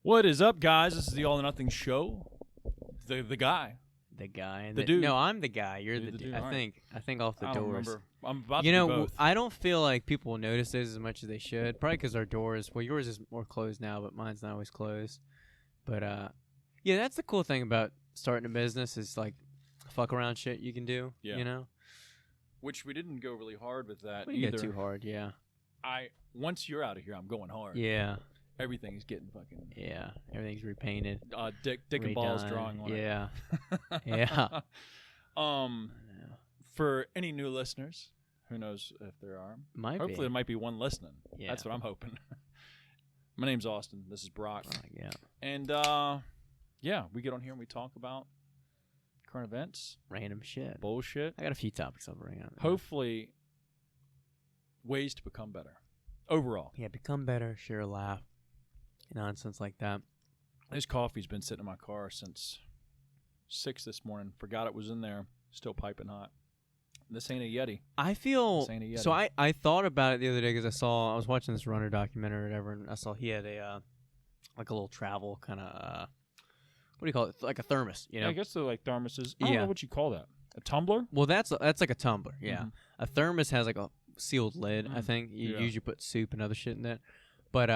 What is up, guys? This is the All or Nothing Show. The guy. The guy. The dude. No, I'm the guy. You're the dude. I All think. I think off the I don't doors. remember. I'm about You to know, do both. I don't feel like people will notice this as much as they should. Probably because our doors. Well, yours is more closed now, but mine's not always closed. But yeah, that's the cool thing about starting a business is like fuck around shit you can do. Yeah. You know. Which we didn't go really hard with that We didn't either. get too hard. Yeah. Once you're out of here, I'm going hard. Yeah. Everything's getting fucking. Yeah. Everything's repainted. Dick and balls redone. drawing on Yeah. it. Yeah. For any new listeners, who knows if there are? Hopefully there might be one listening. Yeah. That's what I'm hoping. My name's Austin. This is Brock. Yeah. And yeah, we get on here and we talk about current events, Random shit. bullshit. I got a few topics I'll bring up. Hopefully, ways to become better overall. Yeah, become better, share a laugh, nonsense like that. This coffee's been sitting in my car since 6 this morning. Forgot it was in there. Still piping hot. This ain't a Yeti. I feel This ain't a Yeti. so. I thought about it the other day because I was watching this runner documentary or whatever, and I saw he had a like a little travel kind of what do you call it? Like a thermos, you know? Yeah, I guess they're like thermoses. I don't Yeah. know what you call that. A tumbler? Well, that's like a tumbler. Yeah, Mhm. a thermos has like a sealed lid. I Mm. think you Yeah. usually put soup and other shit in that. But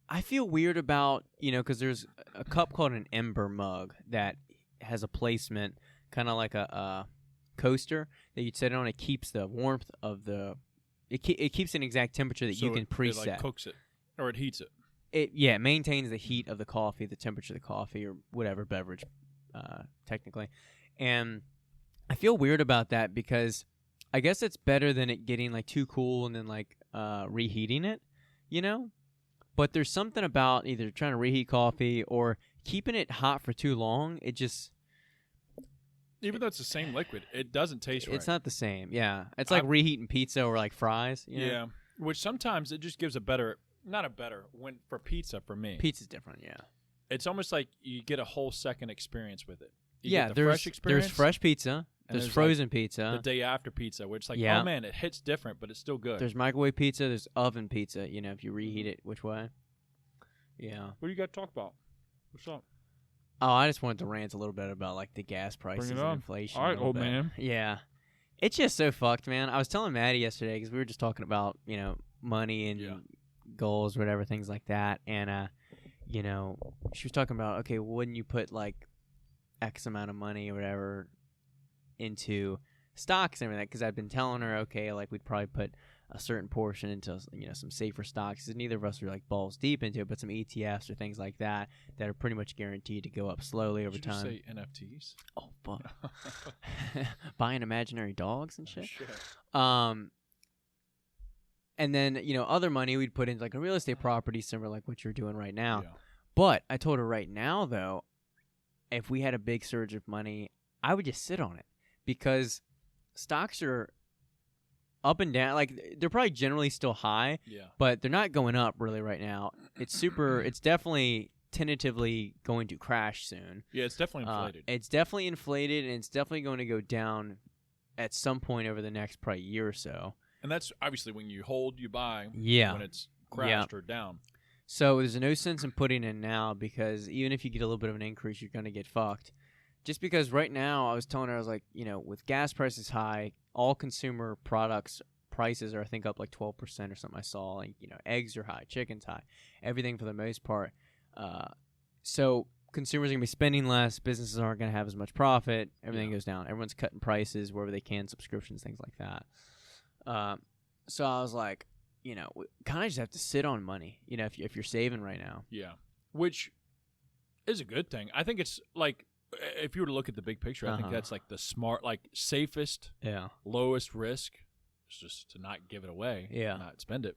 I feel weird about because there's a cup called an Ember mug that has a placement, kind of like a coaster that you'd set it on. It keeps the warmth of the. It keeps an exact temperature that So you can preset. It like cooks it. Or it heats it. It maintains the heat of the coffee, the temperature of the coffee, or whatever beverage, technically. And I feel weird about that because I guess it's better than it getting like too cool and then like reheating it, you know? But there's something about either trying to reheat coffee or keeping it hot for too long. It just Even though it's the same liquid, it doesn't taste right. it's not the same. Yeah, it's like reheating pizza or like fries. You know? Yeah. Which sometimes it just gives when for pizza for me. Pizza's different. Yeah. It's almost like you get a whole second experience with it. You Yeah, get the fresh experience. there's fresh pizza. and There's like frozen pizza. the day after pizza, which like, Yeah. oh man, it hits different, but it's still good. There's microwave pizza. There's oven pizza. You know, if you reheat it, which way? Yeah. What do you got to talk about? What's up? Oh, I just wanted to rant a little bit about like the gas prices Bring it and on. inflation. All a right, little old bit. man. Yeah. It's just so fucked, man. I was telling Maddie yesterday because we were just talking about money and Yeah. goals, whatever, things like that, and she was talking about okay, wouldn't you put like X amount of money or whatever into stocks and everything? Because I've been telling her, okay, like we'd probably put a certain portion into some safer stocks. And neither of us are like balls deep into it, but some ETFs or things like that are pretty much guaranteed to go up slowly over Did you time. say NFTs? Oh fuck! Buying imaginary dogs and shit. Shit. And then other money we'd put into like a real estate property, similar like what you're doing right now. Yeah. But I told her right now, though, if we had a big surge of money, I would just sit on it because stocks are up and down. Like they're probably generally still high, Yeah. but they're not going up really right now. It's definitely tentatively going to crash soon. Yeah, it's definitely inflated. It's definitely inflated, and it's definitely going to go down at some point over the next probably year or so. And that's obviously when you hold, you buy. Yeah. When it's crashed or down. So there's no sense in putting in now because even if you get a little bit of an increase, you're going to get fucked. Just because right now, I was telling her, I was like, with gas prices high, all consumer products prices are, I think, up like 12% or something I saw. Like, eggs are high, chicken's high, everything for the most part. So consumers are going to be spending less, businesses aren't going to have as much profit, everything goes down. Everyone's cutting prices wherever they can, subscriptions, things like that. So I was like, we kind of just have to sit on money, if you're saving right now. Yeah. Which is a good thing. I think it's like, if you were to look at the big picture, I think that's like the smart, like safest, lowest risk is just to not give it away, not spend it.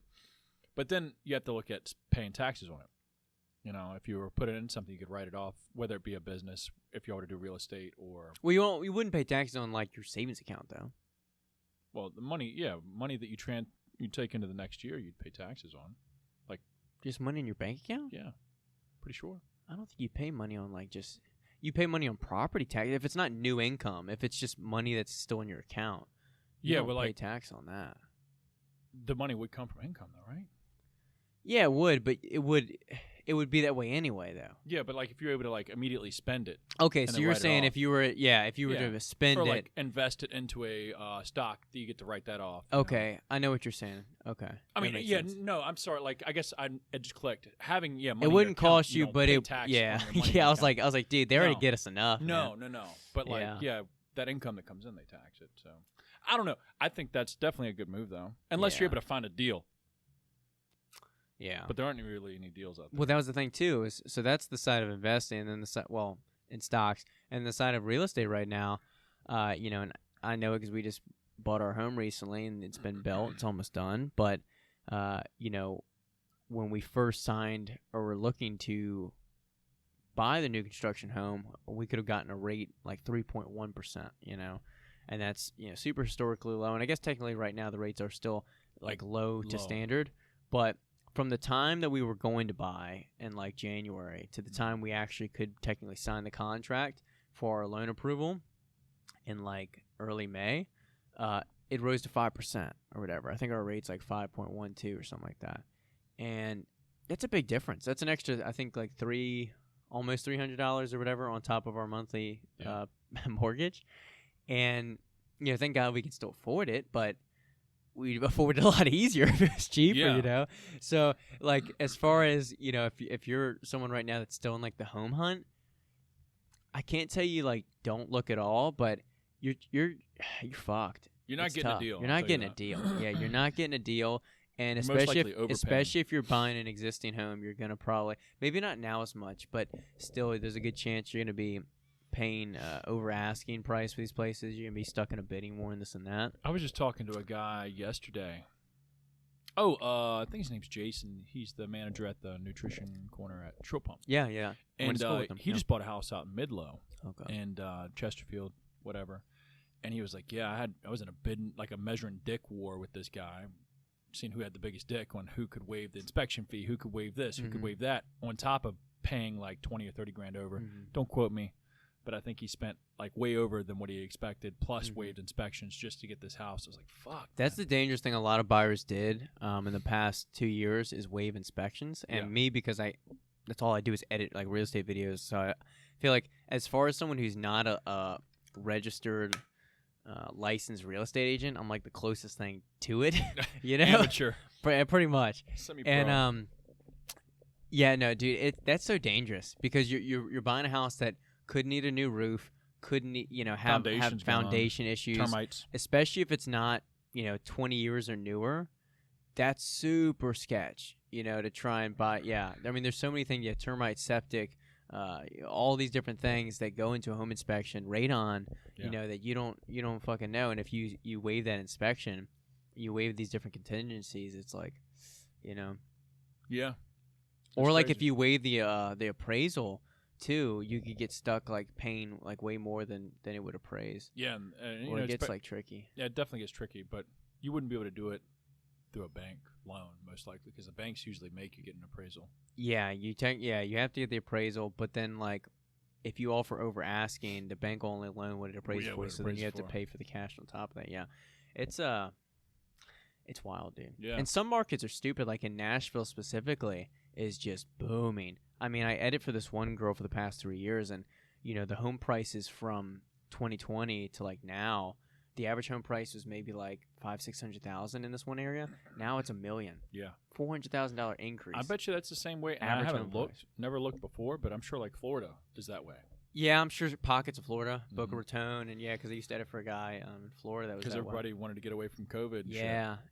But then you have to look at paying taxes on it. If you were putting in something, you could write it off, whether it be a business, if you were to do real estate or. Well, you wouldn't pay taxes on like your savings account though. Well, the money that you take into the next year, you'd pay taxes on. Like just money in your bank account? Yeah, pretty sure. I don't think you pay money on like just. You pay money on property tax if it's not new income. If it's just money that's still in your account, you don't pay tax on that. The money would come from income, though, right? Yeah, it would, but it would be that way anyway, though. Yeah, but like if you're able to like immediately spend it. Okay, so you're saying if you were to spend or it, like invest it into a stock, that you get to write that off. Okay, I know what you're saying. Okay, I mean, no, I'm sorry. Like I guess it just clicked. Having money it wouldn't cost you, but it yeah. I was like, dude, they already get us enough. No. But like that income that comes in, they tax it. So I don't know. I think that's definitely a good move though, unless you're able to find a deal. Yeah, but there aren't really any deals out there. Well, that was the thing too. So that's the side of investing, and then the side, in stocks, and the side of real estate right now. And I know it because we just bought our home recently, and it's been built. It's almost done. But when we first signed or were looking to buy the new construction home, we could have gotten a rate like 3.1%. And that's super historically low. And I guess technically right now the rates are still like low to standard, but from the time that we were going to buy in like January to the time we actually could technically sign the contract for our loan approval in like early May, it rose to 5% or whatever. I think our rate's like 5.12 or something like that. And that's a big difference. That's an extra, I think, like almost $300 or whatever on top of our monthly mortgage. And, thank God we can still afford it, but we'd afford it a lot easier if it was cheaper, So, like, as far as, if you're someone right now that's still in, like, the home hunt, I can't tell you, like, don't look at all, but you're fucked. You're not getting a deal. You're not getting a deal. Yeah, you're not getting a deal. And especially if you're buying an existing home, you're going to probably, maybe not now as much, but still there's a good chance you're going to be paying over asking price for these places. You're going to be stuck in a bidding war and this and that. I was just talking to a guy yesterday. I think his name's Jason. He's the manager at the nutrition corner at Short Pump. Yeah. And he just bought a house out in Midlow. Okay. And Chesterfield, whatever. And he was like, I was in a measuring dick war with this guy. Seeing who had the biggest dick on who could waive the inspection fee, who could waive this, who could waive that, on top of paying like 20 or 30 grand over. Don't quote me, but I think he spent like way over than what he expected, plus waived inspections just to get this house. I was like, fuck. That's the dangerous thing a lot of buyers did in the past 2 years is waive inspections. And me, because that's all I do is edit like real estate videos. So I feel like as far as someone who's not a registered licensed real estate agent, I'm like the closest thing to it, Amateur. Pretty much. Semi-pro. And no, dude, that's so dangerous because you're buying a house that could need a new roof, could need have foundation issues, termites, especially if it's not 20 years or newer. That's super sketch, to try and buy. Yeah, I mean, there's so many things. Yeah, termite, septic. All these different things that go into a home inspection, radon, that you don't fucking know. And if you waive that inspection, you waive these different contingencies. It's like, yeah. Or like if you waive the appraisal too, you could get stuck like paying like way more than it would appraise. Yeah, and it gets like tricky. Yeah, it definitely gets tricky, but you wouldn't be able to do it through a bank loan most likely because the banks usually make you get an appraisal. Yeah, you have to get the appraisal, but then like if you offer over asking, the bank will only loan what it appraises for, so then you have to pay for the cash on top of that. Yeah, it's wild, dude. Yeah, and some markets are stupid. Like in Nashville specifically, is just booming. I mean, I edit for this one girl for the past 3 years, and the home prices from 2020 to like now. The average home price was maybe like $500,000-$600,000 in this one area. Now it's $1 million. Yeah, $400,000 increase. I bet you that's the same way. Average I haven't never looked before, but I'm sure like Florida is that way. Yeah, I'm sure pockets of Florida, Boca Raton, and because I used to edit for a guy in Florida that was because everybody wanted to get away from COVID. And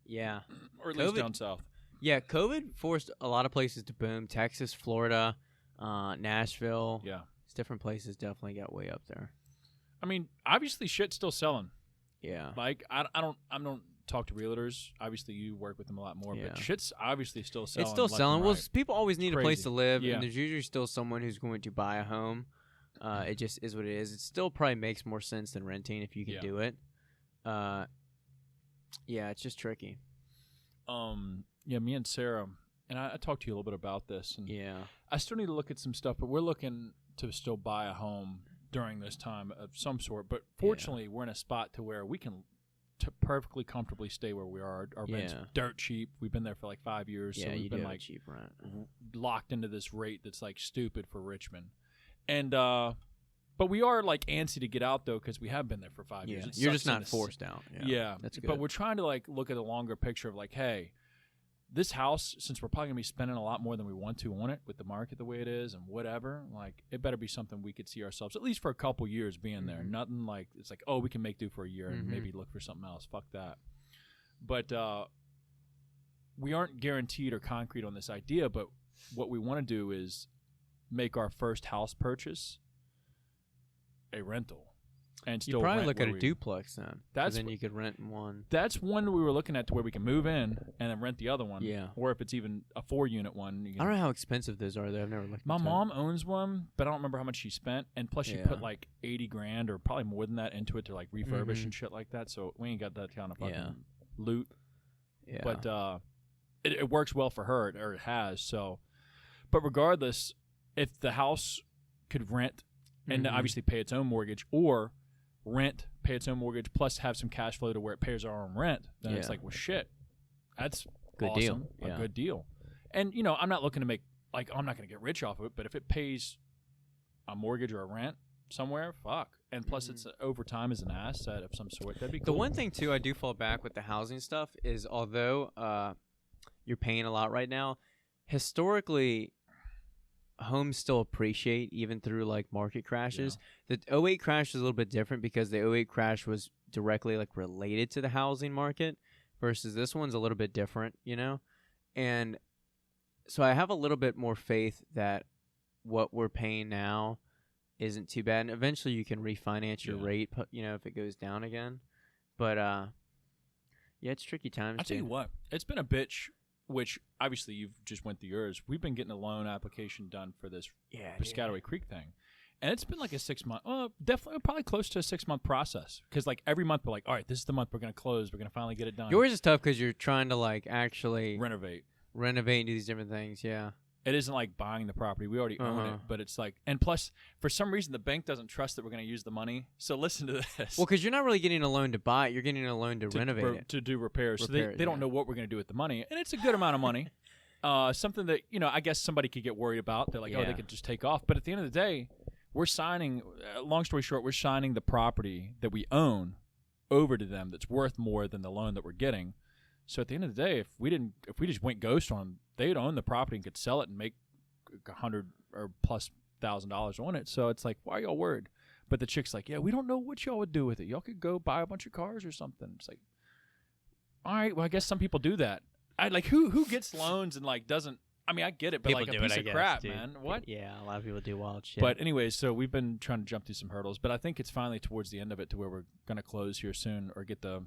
yeah, or at least down south. Yeah, COVID forced a lot of places to boom. Texas, Florida, Nashville. Yeah, different places definitely got way up there. I mean, obviously, shit's still selling. Yeah, like I don't talk to realtors. Obviously, you work with them a lot more, but shit's obviously still selling. It's still selling. Well, people always need a place to live, and there's usually still someone who's going to buy a home. It just is what it is. It still probably makes more sense than renting if you can do it. It's just tricky. Me and Sarah, and I talked to you a little bit about this, and I still need to look at some stuff, but we're looking to still buy a home during this time of some sort, but fortunately we're in a spot to where we can perfectly comfortably stay where we are. Our rent's dirt cheap. We've been there for like 5 years, so we've been like cheap rent. Locked into this rate that's like stupid for Richmond. And but we are like antsy to get out though because we have been there for 5 years. You're just not forced out. Yeah, that's good. But we're trying to like look at a longer picture of like, hey, this house, since we're probably gonna be spending a lot more than we want to on it with the market the way it is and whatever, like it better be something we could see ourselves at least for a couple years being there. Nothing like it's like, oh, we can make do for a year and maybe look for something else. Fuck that. But we aren't guaranteed or concrete on this idea. But what we want to do is make our first house purchase a rental. And still you probably look at a duplex then. Then you could rent one. That's one we were looking at to where we can move in and then rent the other one. Yeah. Or if it's even a 4-unit one. I don't know how expensive those are though. I've never looked My mom owns one, but I don't remember how much she spent. And plus she put like $80,000 or probably more than that into it to like refurbish and shit like that. So we ain't got that kind of fucking loot. Yeah. But it works well for her, or it has. So, but regardless, if the house could rent and obviously pay its own mortgage, or rent, pay its own mortgage, plus have some cash flow to where it pays our own rent, then it's like, well, shit, that's good awesome, deal. A good deal. And, you know, I'm not looking to make, like, I'm not going to get rich off of it, but if it pays a mortgage or a rent somewhere, fuck. And plus it's over time as an asset of some sort, that'd be cool. The one thing, too, I do fall back with the housing stuff is although you're paying a lot right now, historically homes still appreciate even through like market crashes. The 08 crash was a little bit different because the 08 crash was directly like related to the housing market versus this one's a little bit different, you know? And so I have a little bit more faith that what we're paying now isn't too bad. And eventually you can refinance your rate, you know, if it goes down again. But yeah, it's tricky times. I'll tell you what, it's been a bitch. Which obviously you've just went through yours. We've been getting a loan application done for this Piscataway Creek thing, and it's been like a 6 month, definitely probably close to a 6 month process. Because like every month we're like, all right, this is the month we're gonna close. We're gonna finally get it done. Yours is tough because you're trying to like actually renovate and do these different things. Yeah, it isn't like buying the property. We already own it, but it's like, and plus for some reason the bank doesn't trust that we're gonna use the money. So listen to this. Well, because you're not really getting a loan to buy it. You're getting a loan to renovate it. To do repairs. So they don't know what we're going to do with the money. And it's a good amount of money. Something that, you know, I guess somebody could get worried about. They're like, oh, they could just take off. But at the end of the day, we're signing, long story short, we're signing the property that we own over to them that's worth more than the loan that we're getting. So at the end of the day, if we just went ghost on them, they'd own the property and could sell it and make $100,000 or plus $1,000 on it. So it's like, why are y'all worried? But the chick's like, yeah, we don't know what y'all would do with it. Y'all could go buy a bunch of cars or something. It's like, all right, well, I guess some people do that. I like who gets loans and like doesn't. I mean, I get it, but people like a piece of crap, man. What? Yeah, a lot of people do wild shit. But anyways, so we've been trying to jump through some hurdles, but I think it's finally towards the end of it to where we're gonna close here soon or get the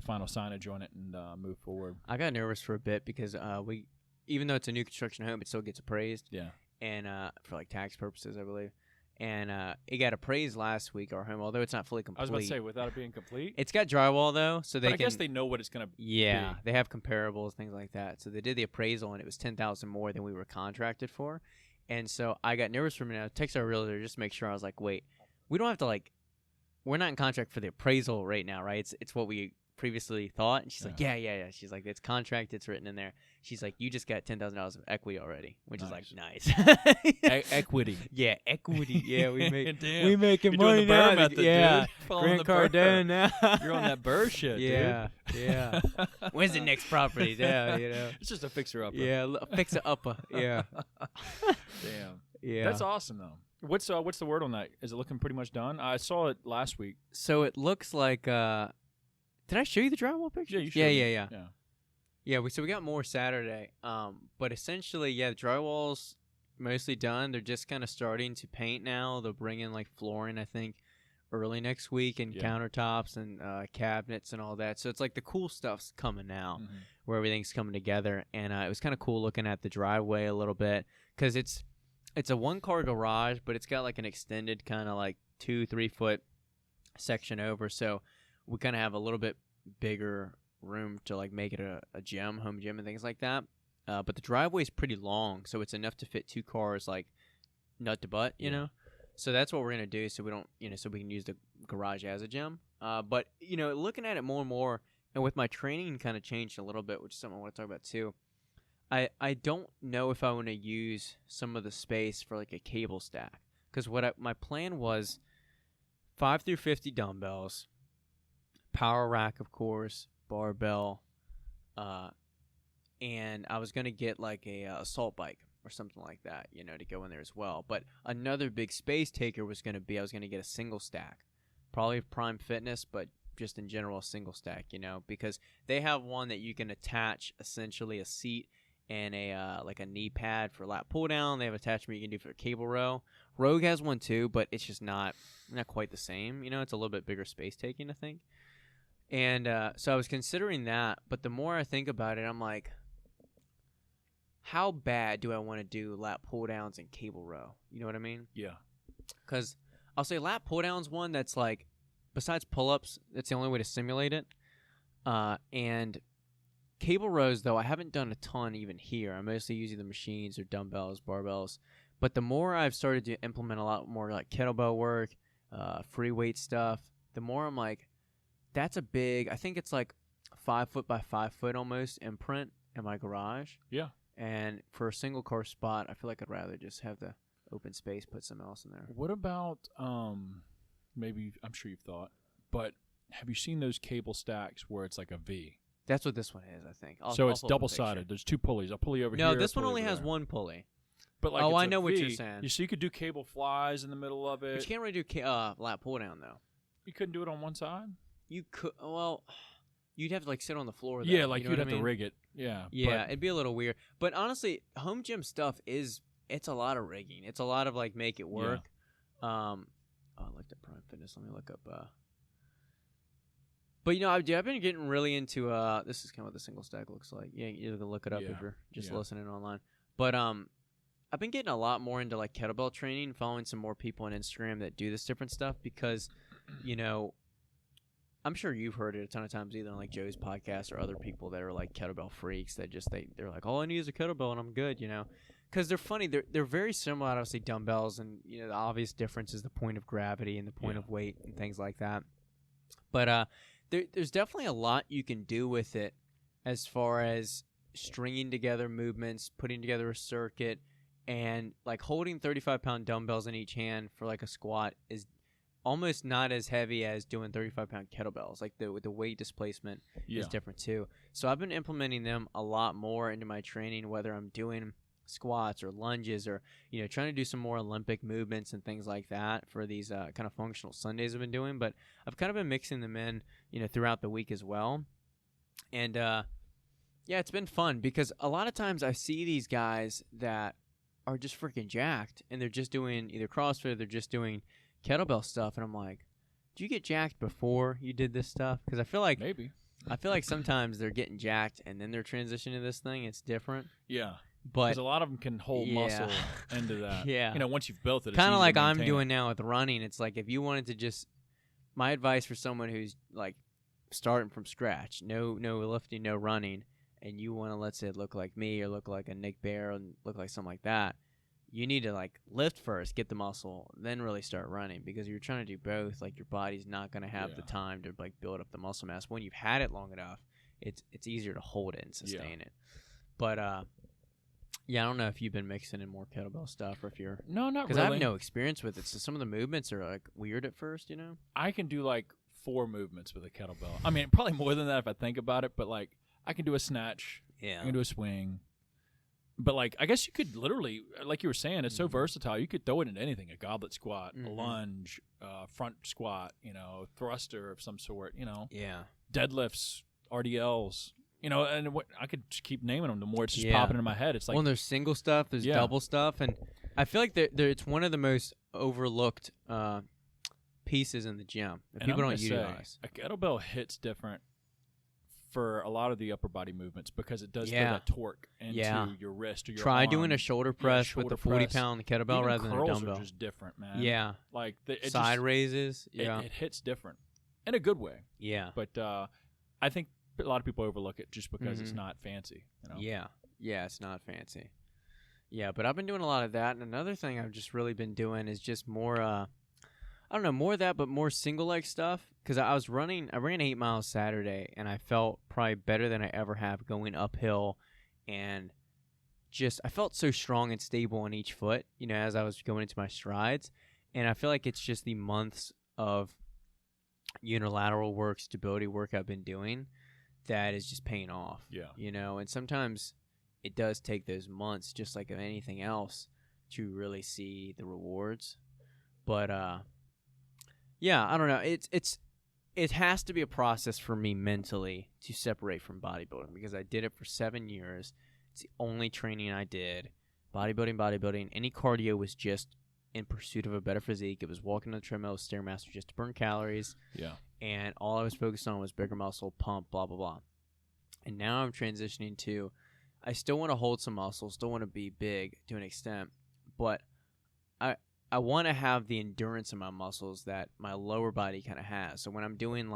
final signage on it and move forward. I got nervous for a bit because we, even though it's a new construction home, it still gets appraised. Yeah. And for like tax purposes, I believe. And it got appraised last week, our home, although it's not fully complete. I was about to say, without it being complete? It's got drywall, though, so I guess they know what it's going to be. Yeah, they have comparables, things like that. So they did the appraisal, and it was $10,000 more than we were contracted for. And so I got nervous for a minute. I texted our realtor just to make sure. I was like, wait, we don't have to, like, we're not in contract for the appraisal right now, right? It's what we previously thought. And she's like, yeah. She's like, it's contract, it's written in there. She's like, you just got $10,000 of equity already, which is like nice. Equity. Yeah, equity. Yeah, we Damn. making money now. Method, yeah, Grant Cardone now. You're on that Burr shit, yeah, dude. Yeah. When's the next property? Yeah, you know. It's just a fixer upper. Yeah, fixer upper. Yeah. Damn. Yeah. That's awesome though. What's the word on that? Is it looking pretty much done? I saw it last week. So it looks like. Did I show you the drywall picture? Yeah, you showed me. Yeah, we got more Saturday. But essentially, the drywall's mostly done. They're just kind of starting to paint now. They'll bring in like flooring, I think, early next week, and countertops and cabinets and all that. So it's like the cool stuff's coming now, where everything's coming together. And it was kind of cool looking at the driveway a little bit because it's a 1-car garage, but it's got like an extended kind of like 2-3 foot section over. So we kind of have a little bit bigger room to like make it a gym, home gym and things like that. But the driveway is pretty long, so it's enough to fit 2 cars like nut to butt, you know. So that's what we're gonna do. So we don't, so we can use the garage as a gym. But, looking at it more and more, and with my training kind of changed a little bit, which is something I want to talk about too, I don't know if I want to use some of the space for like a cable stack. Because my plan was 5 through 50 dumbbells, power rack, of course, barbell, and I was going to get like a assault bike or something like that, to go in there as well. But another big space taker was going to be I was going to get a single stack, probably Prime Fitness, but just in general a single stack, because they have one that you can attach essentially a seat and a like a knee pad for lat pull down. They have attachment you can do for a cable row. Rogue has one too, but it's just not quite the same. It's a little bit bigger space taking, I think. And so I was considering that, but the more I think about it, I'm like, how bad do I want to do lat pull downs and cable row? You know what I mean? Yeah. Because I'll say lat pull downs one that's like, besides pull ups, that's the only way to simulate it. And cable rows, though, I haven't done a ton even here. I'm mostly using the machines or dumbbells, barbells. But the more I've started to implement a lot more like kettlebell work, free weight stuff, the more I'm like, that's a big, I think it's like 5 foot by 5 foot almost imprint in my garage. Yeah. And for a single car spot, I feel like I'd rather just have the open space, put something else in there. What about, maybe, I'm sure you've thought, but have you seen those cable stacks where it's like a V? That's what this one is, I think. So it's double-sided. There's 2 pulleys. A pulley over here. No, this one only has one pulley. But like, I know what you're saying. So you could do cable flies in the middle of it. But you can't really do lat pull down though. You couldn't do it on one side. You could. Well, you'd have to like sit on the floor. Though, yeah, like you'd have to rig it. Yeah. Yeah, it'd be a little weird. But honestly, home gym stuff it's a lot of rigging. It's a lot of like make it work. Yeah. I looked at Prime Fitness. Let me look up. But I've been getting really into this is kind of what the single stack looks like. Yeah, you can look it up if you're just listening online. But I've been getting a lot more into like kettlebell training, following some more people on Instagram that do this different stuff because, I'm sure you've heard it a ton of times either on like Joe's podcast or other people that are like kettlebell freaks that just they're like, all I need is a kettlebell and I'm good, because they're funny. They're very similar, obviously, dumbbells, and the obvious difference is the point of gravity and the point of weight and things like that. But there's definitely a lot you can do with it as far as stringing together movements, putting together a circuit, and like holding 35-pound dumbbells in each hand for like a squat is almost not as heavy as doing 35-pound kettlebells. Like the weight displacement is different too. So I've been implementing them a lot more into my training, whether I'm doing squats or lunges or trying to do some more Olympic movements and things like that for these kind of functional Sundays I've been doing. But I've kind of been mixing them in throughout the week as well. And it's been fun because a lot of times I see these guys that are just freaking jacked and they're just doing either CrossFit or they're just doing kettlebell stuff, and I'm like, did you get jacked before you did this stuff? Because I feel like maybe sometimes they're getting jacked and then they're transitioning to this thing. It's different. Yeah, but because a lot of them can hold muscle into that. Yeah, once you've built it, kind of like I'm doing now with running. It's like if you wanted to just, my advice for someone who's like starting from scratch, no lifting, no running, and you want to, let's say, look like me or look like a Nick Bear and look like something like that, you need to like lift first, get the muscle, then really start running, because you're trying to do both. Like your body's not going to have the time to like build up the muscle mass. When you've had it long enough, it's easier to hold it and sustain it. But I don't know if you've been mixing in more kettlebell stuff or if you're no, not because really. I have no experience with it. So some of the movements are like weird at first, I can do like 4 movements with a kettlebell. I mean, probably more than that if I think about it. But like, I can do a snatch. Yeah, I can do a swing. But, like, I guess you could literally, like you were saying, it's so versatile. You could throw it into anything, a goblet squat, a lunge, front squat, thruster of some sort, Yeah. Deadlifts, RDLs, and I could just keep naming them. The more it's just popping in my head. It's like, well, there's single stuff, there's double stuff, and I feel like it's one of the most overlooked pieces in the gym that people don't utilize. A kettlebell hits different for a lot of the upper body movements because it does throw that torque into your wrist or your Try arm. doing a shoulder press with a 40-pound kettlebell even rather than a dumbbell. Curls are just different, man. Yeah. Like side raises. Yeah. It hits different in a good way. Yeah. But I think a lot of people overlook it just because it's not fancy. Yeah. Yeah, it's not fancy. Yeah, but I've been doing a lot of that. And another thing I've just really been doing is just more I don't know, more of that, but more single leg stuff. Because I ran 8 miles Saturday, and I felt probably better than I ever have going uphill, and I felt so strong and stable on each foot, as I was going into my strides. And I feel like it's just the months of unilateral work, stability work I've been doing that is just paying off. Yeah. And sometimes it does take those months, just like anything else, to really see the rewards. But yeah, I don't know. It has to be a process for me mentally to separate from bodybuilding, because I did it for 7 years. It's the only training I did. Bodybuilding. Any cardio was just in pursuit of a better physique. It was walking on the treadmill, Stairmaster, just to burn calories. Yeah. And all I was focused on was bigger muscle, pump, blah, blah, blah. And now I'm transitioning to, I still want to hold some muscle, still want to be big to an extent, but I want to have the endurance in my muscles that my lower body kind of has. So when I'm doing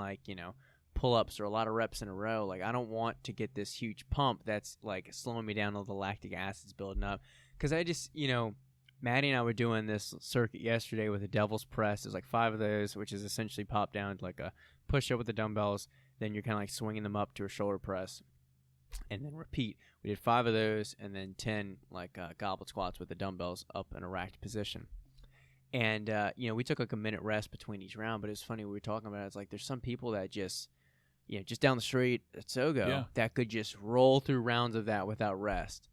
pull-ups or a lot of reps in a row, I don't want to get this huge pump that's slowing me down, all the lactic acid's building up. Because I just, Maddie and I were doing this circuit yesterday with a devil's press. There's 5 of those, which is essentially pop down like a push-up with the dumbbells. Then you're kind of swinging them up to a shoulder press, and then repeat. We did 5 of those, and then 10 goblet squats with the dumbbells up in a racked position. And, we took a minute rest between each round, but it was funny, we were talking about it. It's there's some people that just down the street at Sogo that could just roll through rounds of that without rest.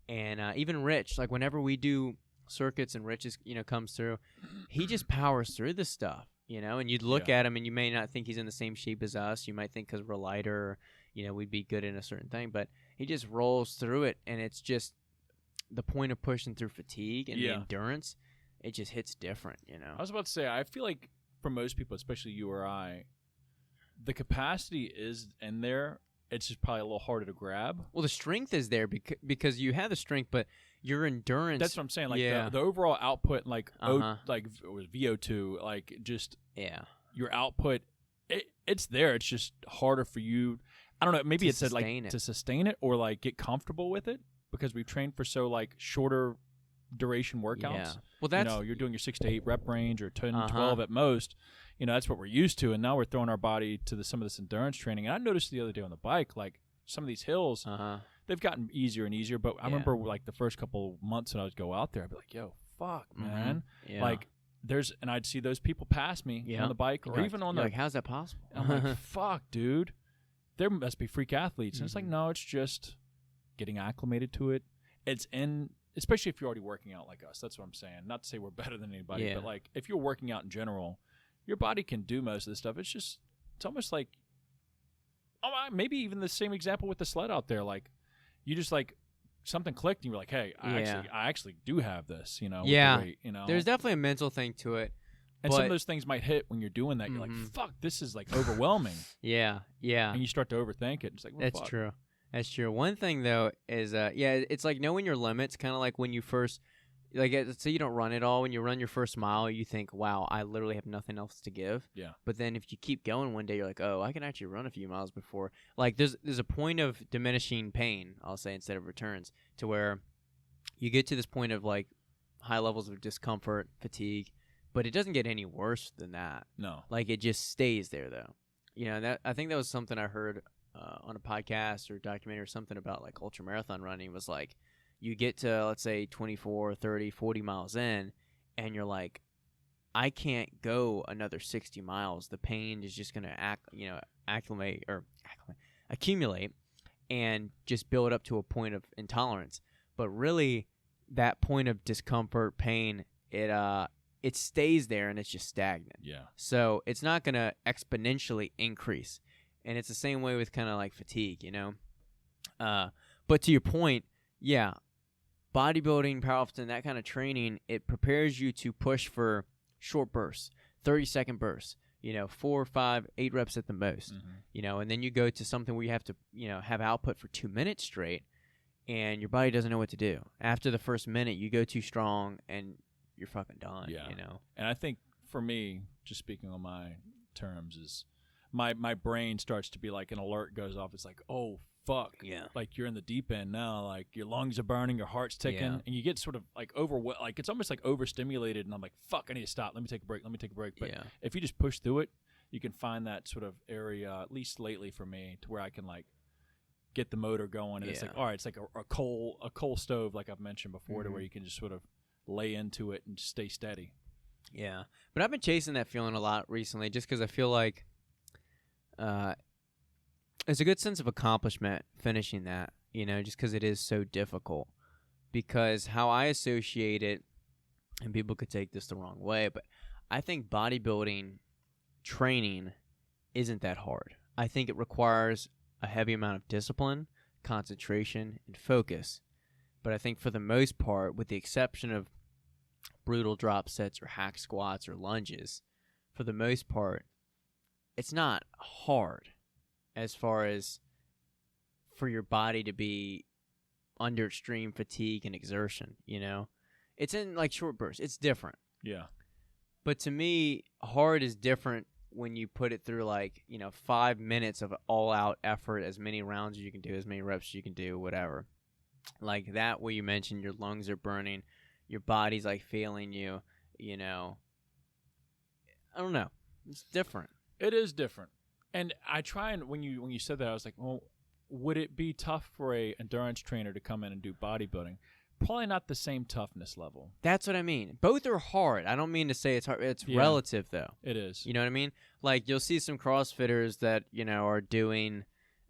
And even Rich, whenever we do circuits and Rich comes through, he just powers through this stuff, and you'd look at him and you may not think he's in the same shape as us. You might think because we're lighter, we'd be good in a certain thing, but he just rolls through it. And it's just the point of pushing through fatigue and the endurance. It just hits different, I was about to say, I feel like for most people, especially you or I, the capacity is in there. It's just probably a little harder to grab. Well, the strength is there because you have the strength, but your endurance. That's what I'm saying. The overall output, it was VO2, your output, it's there. It's just harder for you. I don't know. Maybe it's to sustain it or get comfortable with it, because we've trained for so shorter duration workouts. Yeah. Well, that's you're doing your 6 to 8 rep range or 10 12 at most. That's what we're used to, and now we're throwing our body to some of this endurance training. And I noticed the other day on the bike, some of these hills, they've gotten easier and easier. But I remember the first couple months when I would go out there, I'd be like, "Yo, fuck, man!" Yeah. And I'd see those people pass me on the bike, or even on the. How's that possible? I'm fuck, dude. There must be freak athletes, and it's no, it's just getting acclimated to it. It's in. Especially if you're already working out like us. That's what I'm saying. Not to say we're better than anybody, but if you're working out in general, your body can do most of this stuff. It's almost maybe even the same example with the sled out there. You just something clicked and you were like, hey, I actually do have this, with the weight, There's definitely a mental thing to it. And some of those things might hit when you're doing that. You're like, fuck, this is overwhelming. Yeah. And you start to overthink it. It's That's fuck. True. That's true. One thing, though, is, it's knowing your limits, kind of like when you first, say you don't run at all. When you run your first mile, you think, wow, I literally have nothing else to give. Yeah. But then if you keep going one day, you're like, oh, I can actually run a few miles before. There's a point of diminishing pain, I'll say, instead of returns, to where you get to this point of, high levels of discomfort, fatigue, but it doesn't get any worse than that. No. It just stays there, though. That I think that was something I heard on a podcast or documentary or something about ultra marathon running, was you get to, let's say, 24, 30, 40 miles in, and you're like, I can't go another 60 miles. The pain is just going to accumulate and just build up to a point of intolerance. But really, that point of discomfort, pain, it stays there and it's just stagnant. Yeah. So it's not going to exponentially increase. And it's the same way with kind of fatigue, But to your point, bodybuilding, powerlifting, that kind of training, it prepares you to push for short bursts, 30-second bursts, 4, 5, 8 reps at the most, and then you go to something where you have to, have output for 2 minutes straight, and your body doesn't know what to do. After the first minute, you go too strong, and you're fucking done, And I think, for me, just speaking on my terms, is my brain starts to be like an alert goes off. It's like, oh fuck, like you're in the deep end now. Like your lungs are burning, your heart's ticking, and you get sort of like like it's almost like overstimulated. And I'm like, fuck, I need to stop. Let me take a break. But if you just push through it, you can find that sort of area, at least lately for me, to where I can like get the motor going. And it's like, all right, it's like a coal stove, like I've mentioned before, to where you can just sort of lay into it and just stay steady. Yeah, but I've been chasing that feeling a lot recently, just because I feel like it's a good sense of accomplishment finishing that, just because it is so difficult. Because how I associate it, and people could take this the wrong way, but I think bodybuilding training isn't that hard. I think it requires a heavy amount of discipline, concentration, and focus. But I think for the most part, with the exception of brutal drop sets or hack squats or lunges, for the most part, it's not hard as far as for your body to be under extreme fatigue and exertion, It's in like short bursts. It's different. Yeah. But to me, hard is different when you put it through 5 minutes of all-out effort, as many rounds as you can do, as many reps as you can do, whatever. Like that where you mentioned your lungs are burning, your body's like failing you, I don't know. It's different. It is different. And I try and when you said that, I was like, well, would it be tough for a endurance trainer to come in and do bodybuilding? Probably not the same toughness level. That's what I mean. Both are hard. I don't mean to say it's hard. It's relative, though. It is. You know what I mean? Like, you'll see some CrossFitters that, are doing,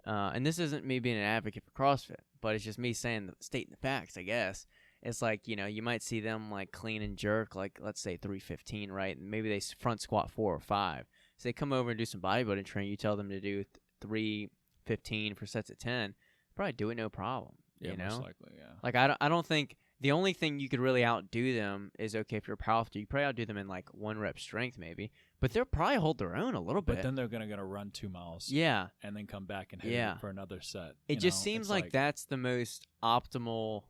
and this isn't me being an advocate for CrossFit, but it's just me stating the facts, I guess. It's like, you might see them, like, clean and jerk, like, let's say 315, right? And maybe they front squat 4 or 5. So they come over and do some bodybuilding training. You tell them to do 315 for sets of 10. Probably do it no problem. Yeah, most likely, yeah. Like, I don't think the only thing you could really outdo them is, okay, if you're a powerlifter, you probably outdo them in, like, 1 rep strength maybe. But they'll probably hold their own a little bit. But then they're going to run 2 miles. Yeah. And then come back and hit it for another set. It just seems like that's the most optimal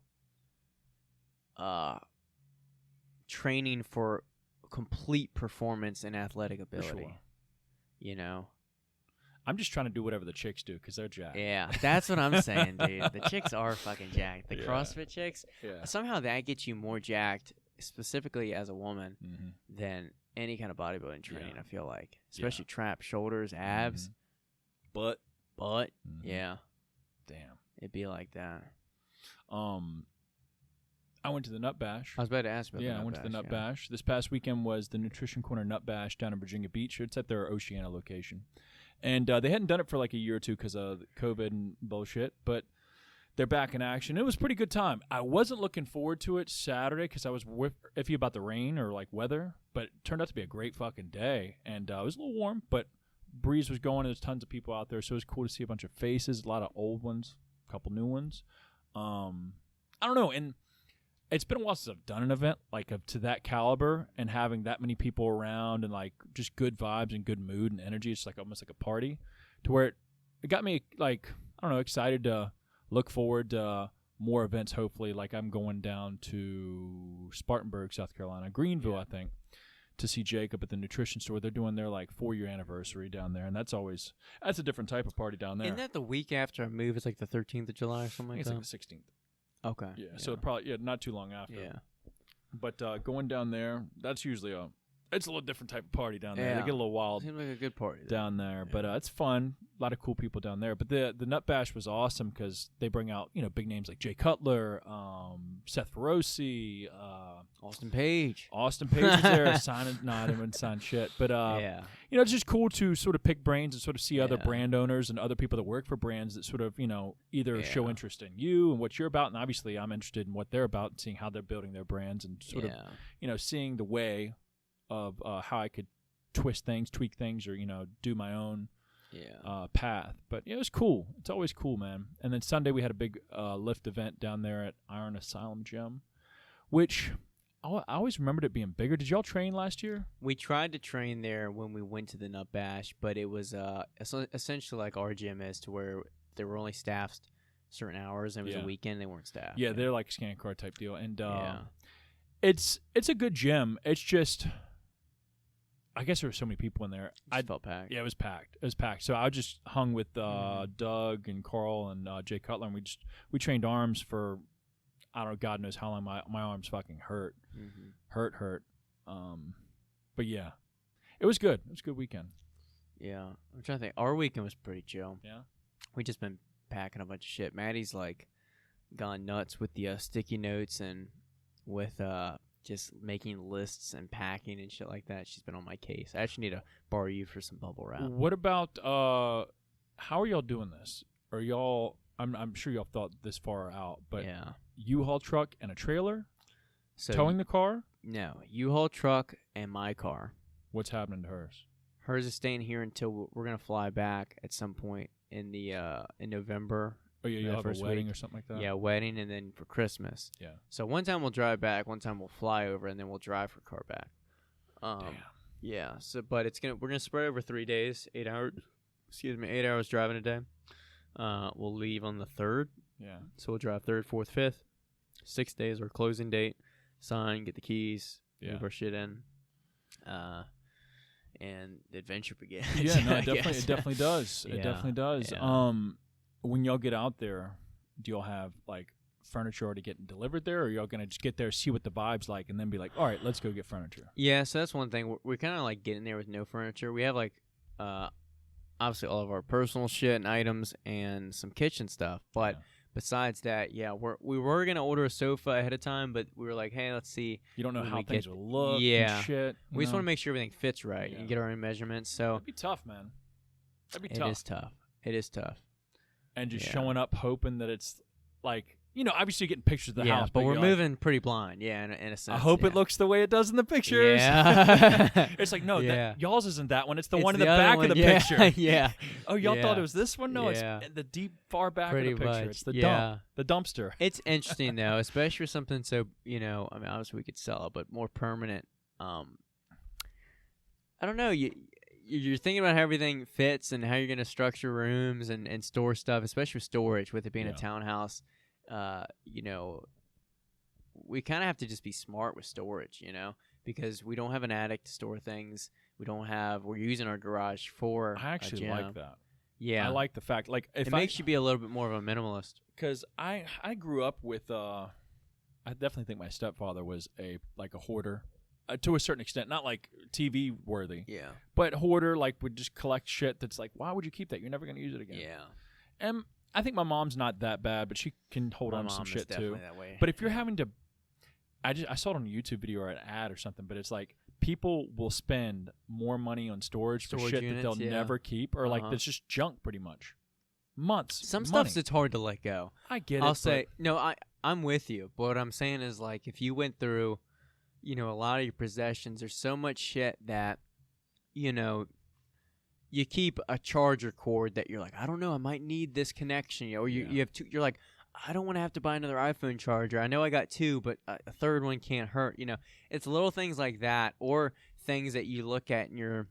training for complete performance and athletic ability. For sure. I'm just trying to do whatever the chicks do because they're jacked. Yeah, that's what I'm saying, dude. The chicks are fucking jacked. The CrossFit chicks, somehow that gets you more jacked, specifically as a woman, than any kind of bodybuilding training, I feel like. Especially trap, shoulders, abs. Butt. Yeah. Damn. It'd be like that. I went to the Nut Bash. I was about to ask about the Nut Bash. Yeah, I went to the Nut Bash. This past weekend was the Nutrition Corner Nut Bash down in Virginia Beach. It's at their Oceana location. And they hadn't done it for like a year or two because of COVID and bullshit, but they're back in action. It was a pretty good time. I wasn't looking forward to it Saturday because I was iffy about the rain or like weather, but it turned out to be a great fucking day. And it was a little warm, but breeze was going. There's tons of people out there, so it was cool to see a bunch of faces, a lot of old ones, a couple new ones. I don't know, and it's been a while since I've done an event like to that caliber and having that many people around and like just good vibes and good mood and energy. It's like almost like a party to where it got me like, I don't know, excited to look forward to more events. Hopefully, like I'm going down to Spartanburg, South Carolina, Greenville, I think, to see Jacob at the nutrition store. They're doing their like 4-year anniversary down there. And that's a different type of party down there. Isn't that the week after I move? It's like the 13th of July or something like that? It's like the 16th. Okay. Yeah, so probably not too long after. Yeah. But going down there, that's usually it's a little different type of party down there. They get a little wild. Seems like a good party down there, but it's fun. A lot of cool people down there. But the Nut Bash was awesome because they bring out big names like Jay Cutler, Seth Feroce, Austin Page. Austin Page is there signing. No, I didn't sign shit. But it's just cool to sort of pick brains and sort of see other brand owners and other people that work for brands that sort of either show interest in you and what you're about, and obviously I'm interested in what they're about and seeing how they're building their brands and sort of seeing the way of how I could twist things, tweak things, or do my own path. But it was cool. It's always cool, man. And then Sunday we had a big lift event down there at Iron Asylum Gym, which I always remembered it being bigger. Did y'all train last year? We tried to train there when we went to the Nut Bash, but it was essentially like our gym is, to where they were only staffed certain hours, and it was a weekend, they weren't staffed. Yeah, they're like scan card type deal. And it's a good gym. It's just I guess there were so many people in there. I felt packed. Yeah, it was packed. It was packed. So I just hung with Doug and Carl and Jay Cutler, and we trained arms for, I don't know, God knows how long. My arms fucking hurt, hurt. But yeah, it was good. It was a good weekend. Yeah, I'm trying to think. Our weekend was pretty chill. Yeah, we just been packing a bunch of shit. Maddie's like gone nuts with the sticky notes and with just making lists and packing and shit like that. She's been on my case. I actually need to borrow you for some bubble wrap. What about how are y'all doing this? Are y'all? I'm sure y'all thought this far out, but yeah, U-Haul truck and a trailer, towing the car. No, U-Haul truck and my car. What's happening to hers? Hers is staying here until we're gonna fly back at some point in the in November. Oh yeah, you'll have a wedding or something like that. Yeah, wedding, and then for Christmas. Yeah. So one time we'll drive back, one time we'll fly over, and then we'll drive her car back. Damn. Yeah. So, but we're gonna spread over 3 days, 8 hours. Excuse me, 8 hours driving a day. We'll leave on the 3rd. Yeah. So we'll drive 3rd, 4th, 5th. 6 days, our closing date. Sign, get the keys, move our shit in. And the adventure begins. Yeah, no, it definitely does. It definitely does. Yeah. When y'all get out there, do y'all have like furniture already getting delivered there, or y'all gonna just get there, see what the vibe's like, and then be like, all right, let's go get furniture? Yeah, so that's one thing. We're kind of like getting there with no furniture. We have like, obviously all of our personal shit and items and some kitchen stuff, but. Yeah. Besides that, we were going to order a sofa ahead of time, but we were like, hey, let's see. You don't know how things will look and shit. We just want to make sure everything fits right and get our own measurements. So that'd be tough, man. That'd be tough. It is tough. And just showing up hoping that it's like, obviously getting pictures of the house. But we're moving pretty blind, in a sense. I hope it looks the way it does in the pictures. Yeah. It's like, no, y'all's isn't that one. It's the one in the back of the picture. Yeah. Oh, y'all thought it was this one? No, it's in the deep, far back of the picture. Much. It's the dump, the dumpster. It's interesting, though, especially for something so, obviously we could sell it, but more permanent. I don't know. You're thinking about how everything fits and how you're going to structure rooms and store stuff, especially with storage, with it being a townhouse. We kind of have to just be smart with storage, because we don't have an attic to store things. We're using our garage for I actually like that. Yeah. I like the fact, like, if it makes you be a little bit more of a minimalist. Because I grew up with, I definitely think my stepfather was a hoarder. To a certain extent, not like TV worthy. Yeah. But hoarder, like, would just collect shit that's like, why would you keep that? You're never going to use it again. Yeah. And I think my mom's not that bad, but she can hold on to some shit too. That way. But if you're having to, I saw it on a YouTube video or an ad or something, but it's like people will spend more money on storage for shit units, that they'll never keep, or like that's just junk pretty much. Some stuff's it's hard to let go. I get it. I'll say no. I'm with you, but what I'm saying is, like, if you went through, a lot of your possessions, there's so much shit that, you keep a charger cord that you're like, I don't know, I might need this connection, or you have two. You're like, I don't want to have to buy another iPhone charger. I know I got two, but a third one can't hurt. It's little things like that, or things that you look at and you're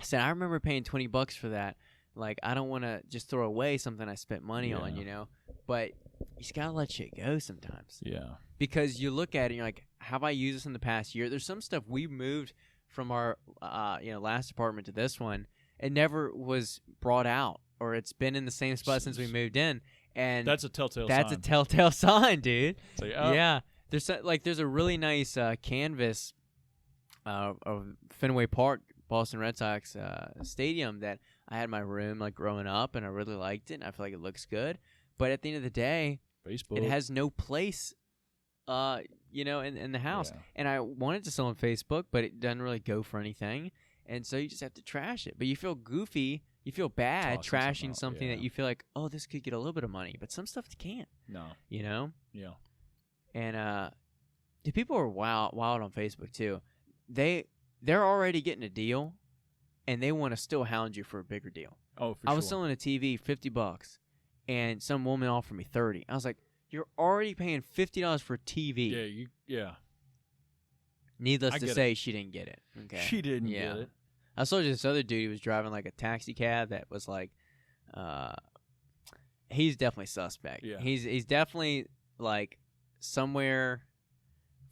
saying, I remember paying $20 for that. Like, I don't want to just throw away something I spent money on, But you just gotta let shit go sometimes. Yeah. Because you look at it and you're like, have I used this in the past year? There's some stuff we moved from our last apartment to this one. It never was brought out, or it's been in the same spot since we moved in. And that's a telltale sign. That's a telltale sign, dude. So, yeah. There's a really nice canvas of Fenway Park, Boston Red Sox stadium that I had in my room like growing up, and I really liked it. And I feel like it looks good. But at the end of the day, Facebook. It has no place, in the house. Yeah. And I wanted to sell on Facebook, but it doesn't really go for anything. And so you just have to trash it. But you feel goofy. You feel bad trashing something that you feel like, oh, this could get a little bit of money. But some stuff can't. No. Yeah. And the people are wild on Facebook, too. They're already getting a deal, and they want to still hound you for a bigger deal. Oh, for sure. I was selling a TV $50, and some woman offered me $30. I was like, you're already paying $50 for a TV. Yeah. Needless to say, she didn't get it. Okay. She didn't get it. I saw this other dude. He was driving like a taxi cab that was like, he's definitely suspect. Yeah. He's definitely like somewhere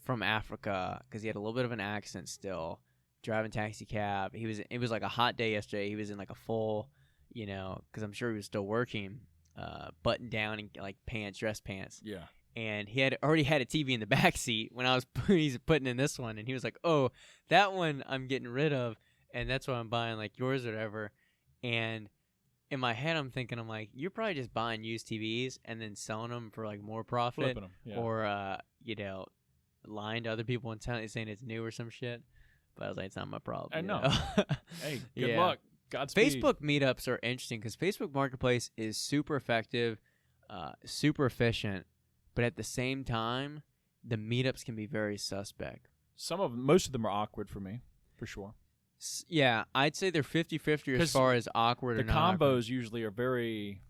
from Africa, because he had a little bit of an accent still. driving taxi cab. It was like a hot day yesterday. He was in like a full, because I'm sure he was still working, button down and like dress pants. Yeah. And he had already had a TV in the back seat when I was putting in this one, and he was like, "Oh, that one I'm getting rid of, and that's why I'm buying like yours or whatever." And in my head, I'm like, "You're probably just buying used TVs and then selling them for like more profit, Flipping them, yeah. or lying to other people and saying it's new or some shit." But I was like, "It's not my problem." I know. Hey, good luck. Godspeed. Facebook meetups are interesting because Facebook Marketplace is super effective, super efficient. But at the same time, the meetups can be very suspect. Most of them are awkward for me, for sure. Yeah, I'd say they're 50-50 as far as awkward or not. The combos awkward. usually are very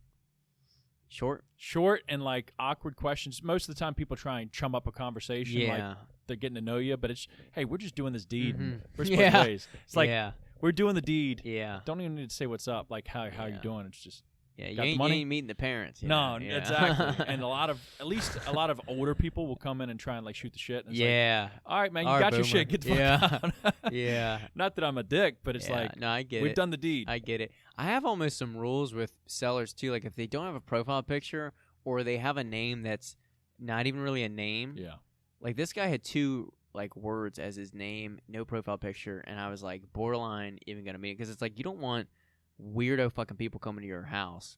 short and like awkward questions. Most of the time, people try and chum up a conversation. Yeah. Like they're getting to know you, but it's, hey, we're just doing this deed. Mm-hmm. We're split ways. It's like, we're doing the deed. Yeah. Don't even need to say what's up. Like, how you doing? It's just. Yeah, you ain't meeting the parents. No, exactly. And at least a lot of older people will come in and try and like shoot the shit. And it's like, all right, man, you got your shit. Get the fuck out. Yeah. Not that I'm a dick, but it's like, no, I get it. We've done the deed. I get it. I have almost some rules with sellers too. Like if they don't have a profile picture or they have a name that's not even really a name. Yeah. Like this guy had 2 like words as his name, no profile picture, and I was like borderline even gonna meet it because it's like you don't want weirdo fucking people coming to your house.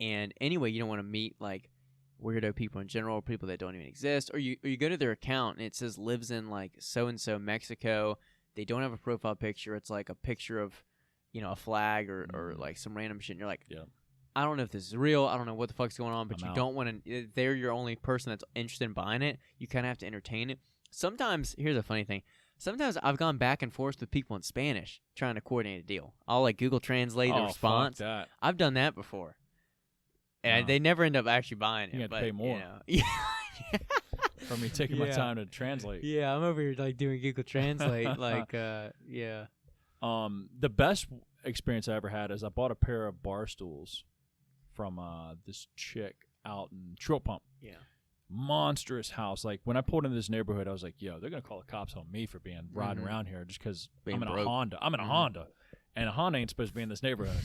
And anyway, you don't want to meet like weirdo people in general, people that don't even exist. Or you go to their account and it says lives in like so and so Mexico. They don't have a profile picture. It's like a picture of, a flag or like some random shit. And you're like, I don't know if this is real. I don't know what the fuck's going on. But you don't want to. They're your only person that's interested in buying it. You kind of have to entertain it. Sometimes here's a funny thing. Sometimes I've gone back and forth with people in Spanish trying to coordinate a deal. I'll like Google Translate the response. Fuck that. I've done that before. And they never end up actually buying it. You have to pay more. Yeah. For me taking my time to translate. Yeah, I'm over here like doing Google Translate. like, yeah. The best experience I ever had is I bought a pair of bar stools from this chick out in Trill Pump. Yeah. Monstrous house. Like when I pulled into this neighborhood, I was like, "Yo, they're gonna call the cops on me for being riding around here just because I'm in a Honda. I'm in a Honda, and a Honda ain't supposed to be in this neighborhood."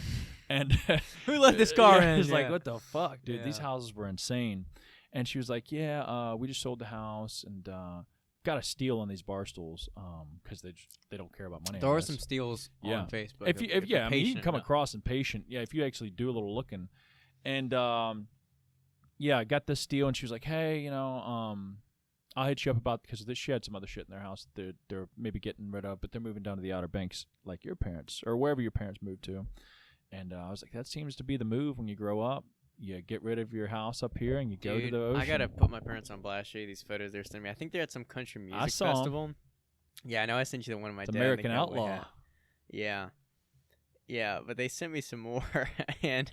And who let this car in? It's like, what the fuck, dude? These houses were insane. And she was like, "Yeah, we just sold the house and got a steal on these bar stools because they don't care about money." There are some steals on Facebook. If you can come across impatient. Yeah, if you actually do a little looking, and I got this steal, and she was like, "Hey, I'll hit you up about because she had some other shit in their house that they're maybe getting rid of, but they're moving down to the Outer Banks, like your parents or wherever your parents moved to." And I was like, "That seems to be the move when you grow up. You get rid of your house up here and you go to the ocean." I gotta put my parents on blast. Show you these photos they're sending me. I think they're at some country music festival. Yeah, I know. I sent you the one of my dad. American Outlaw. Yeah, but they sent me some more, and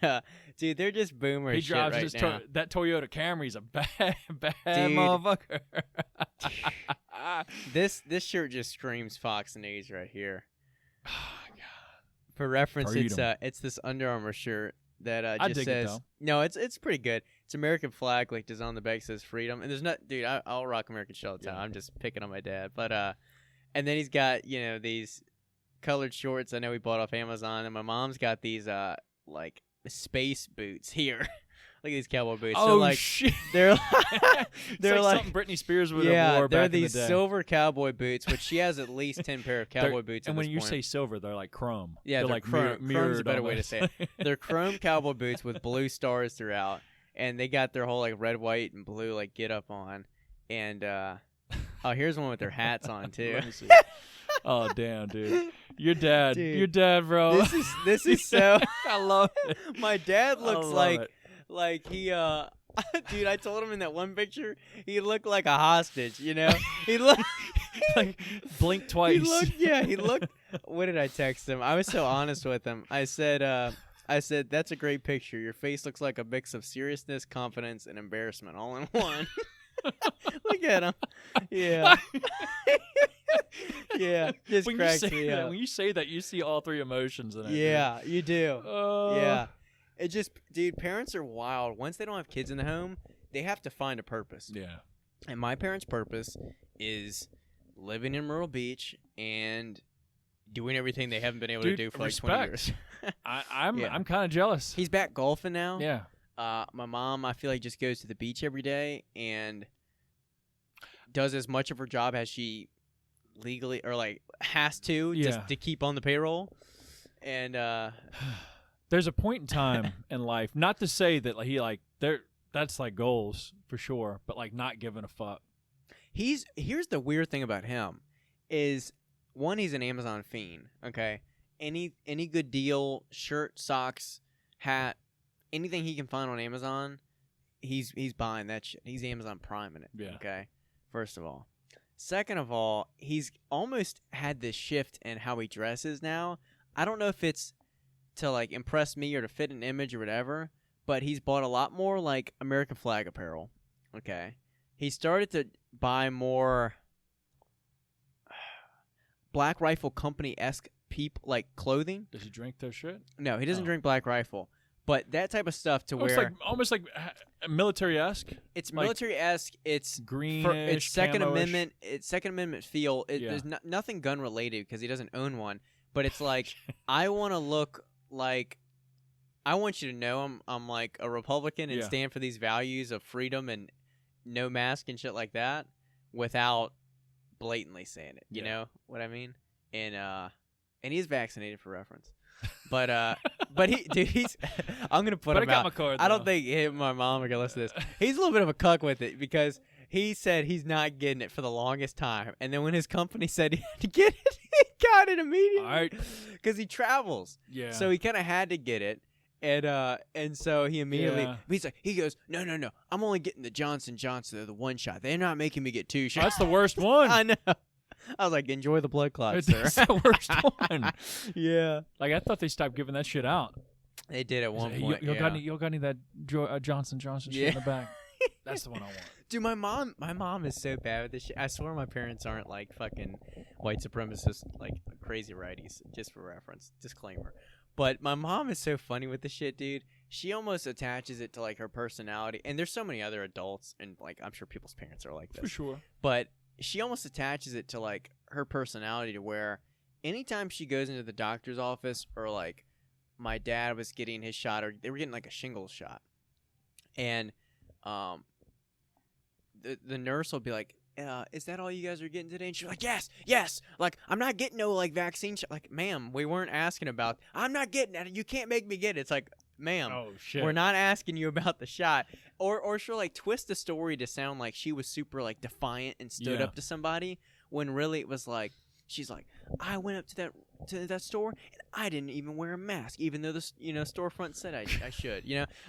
dude, they're just boomers. He drives right now. That Toyota Camry's a bad motherfucker. This shirt just screams Fox News right here. Oh God. For reference, it's this Under Armour shirt that just says no. It's pretty good. It's American flag, like design on the back says freedom, and there's not, dude. I'll rock American shit all the time. I'm just picking on my dad, but and then he's got these colored shorts I know we bought off Amazon, and my mom's got these like space boots here. Look at these cowboy boots. Oh, so, like, shit. They're like something Britney Spears would have wore back in the day. They're these silver cowboy boots, which she has at least 10 pair of cowboy boots. And when you say silver, they're like chrome. Yeah, they're like chrome. Chrome's a better way to say it. They're chrome cowboy boots with blue stars throughout, and they got their whole like red, white, and blue like get up on. And here's one with their hats on too. Let me see. Oh damn, dude. Your dad, bro. This is so. I love it. My dad looks like he dude, I told him in that one picture he looked like a hostage, He looked like blink twice. He looked what did I text him? I was so honest with him. I said that's a great picture. Your face looks like a mix of seriousness, confidence, and embarrassment all in one. Look at him. Yeah. Yeah, just cracks me up. When you say that, you see all three emotions in it. Yeah, you do. Yeah. It just, dude, parents are wild. Once they don't have kids in the home, they have to find a purpose. Yeah. And my parents' purpose is living in Myrtle Beach and doing everything they haven't been able to do for like 20 years. I'm kind of jealous. He's back golfing now. Yeah. My mom, I feel like, just goes to the beach every day and does as much of her job as she legally or like has to just to keep on the payroll. And there's a point in time in life, not to say that that's like goals for sure, but like not giving a fuck. Here's the weird thing about him is, one, he's an Amazon fiend. Okay, any good deal, shirt, socks, hat, anything he can find on Amazon, he's buying that shit. He's Amazon Priming it. Yeah. Okay, first of all. Second of all, he's almost had this shift in how he dresses now. I don't know if it's to like impress me or to fit an image or whatever, but he's bought a lot more like American flag apparel. Okay, he started to buy more Black Rifle Company-esque like clothing. Does he drink their shit? No, he doesn't drink Black Rifle. But that type of stuff to where almost like military-esque. It's like military-esque. It's greenish. It's Second camo-ish. Amendment. It's Second Amendment feel. There's nothing gun related because he doesn't own one. But it's like I want to look like. I want you to know I'm like a Republican and stand for these values of freedom and no mask and shit like that without blatantly saying it. You know what I mean? And he's vaccinated for reference. But he's I'm gonna put him out. My card, I don't think him and my mom are gonna listen to this. He's a little bit of a cuck with it because he said he's not getting it for the longest time, and then when his company said he had to get it, he got it immediately. All right, because he travels. Yeah. So he kind of had to get it. And so he immediately he goes, no, I'm only getting the Johnson Johnson, the one shot. They're not making me get two shots. That's the worst one. I know. I was like, enjoy the blood clots, sir. That's the worst one. Yeah. Like I thought they stopped giving that shit out. They did at one point. You got any that Johnson Johnson shit in the back? That's the one I want. Dude, my mom is so bad with this shit. I swear my parents aren't like fucking white supremacists, like crazy righties, just for reference. Disclaimer. But my mom is so funny with the shit, dude. She almost attaches it to like her personality. And there's so many other adults, and like I'm sure people's parents are like this. For sure. But she almost attaches it to like her personality, to where anytime she goes into the doctor's office, or like my dad was getting his shot, or they were getting like a shingles shot, and the nurse will be like, is that all you guys are getting today? And she's like, yes. Like, I'm not getting no, like, vaccine shot. Like, ma'am, we weren't asking about, I'm not getting it. You can't make me get it. It's like, ma'am, we're not asking you about the shot. Or she'll, like, twist the story to sound like she was super, like, defiant and stood up to somebody, when really it was like, she's like, I went up to that store and I didn't even wear a mask, even though the storefront said I should.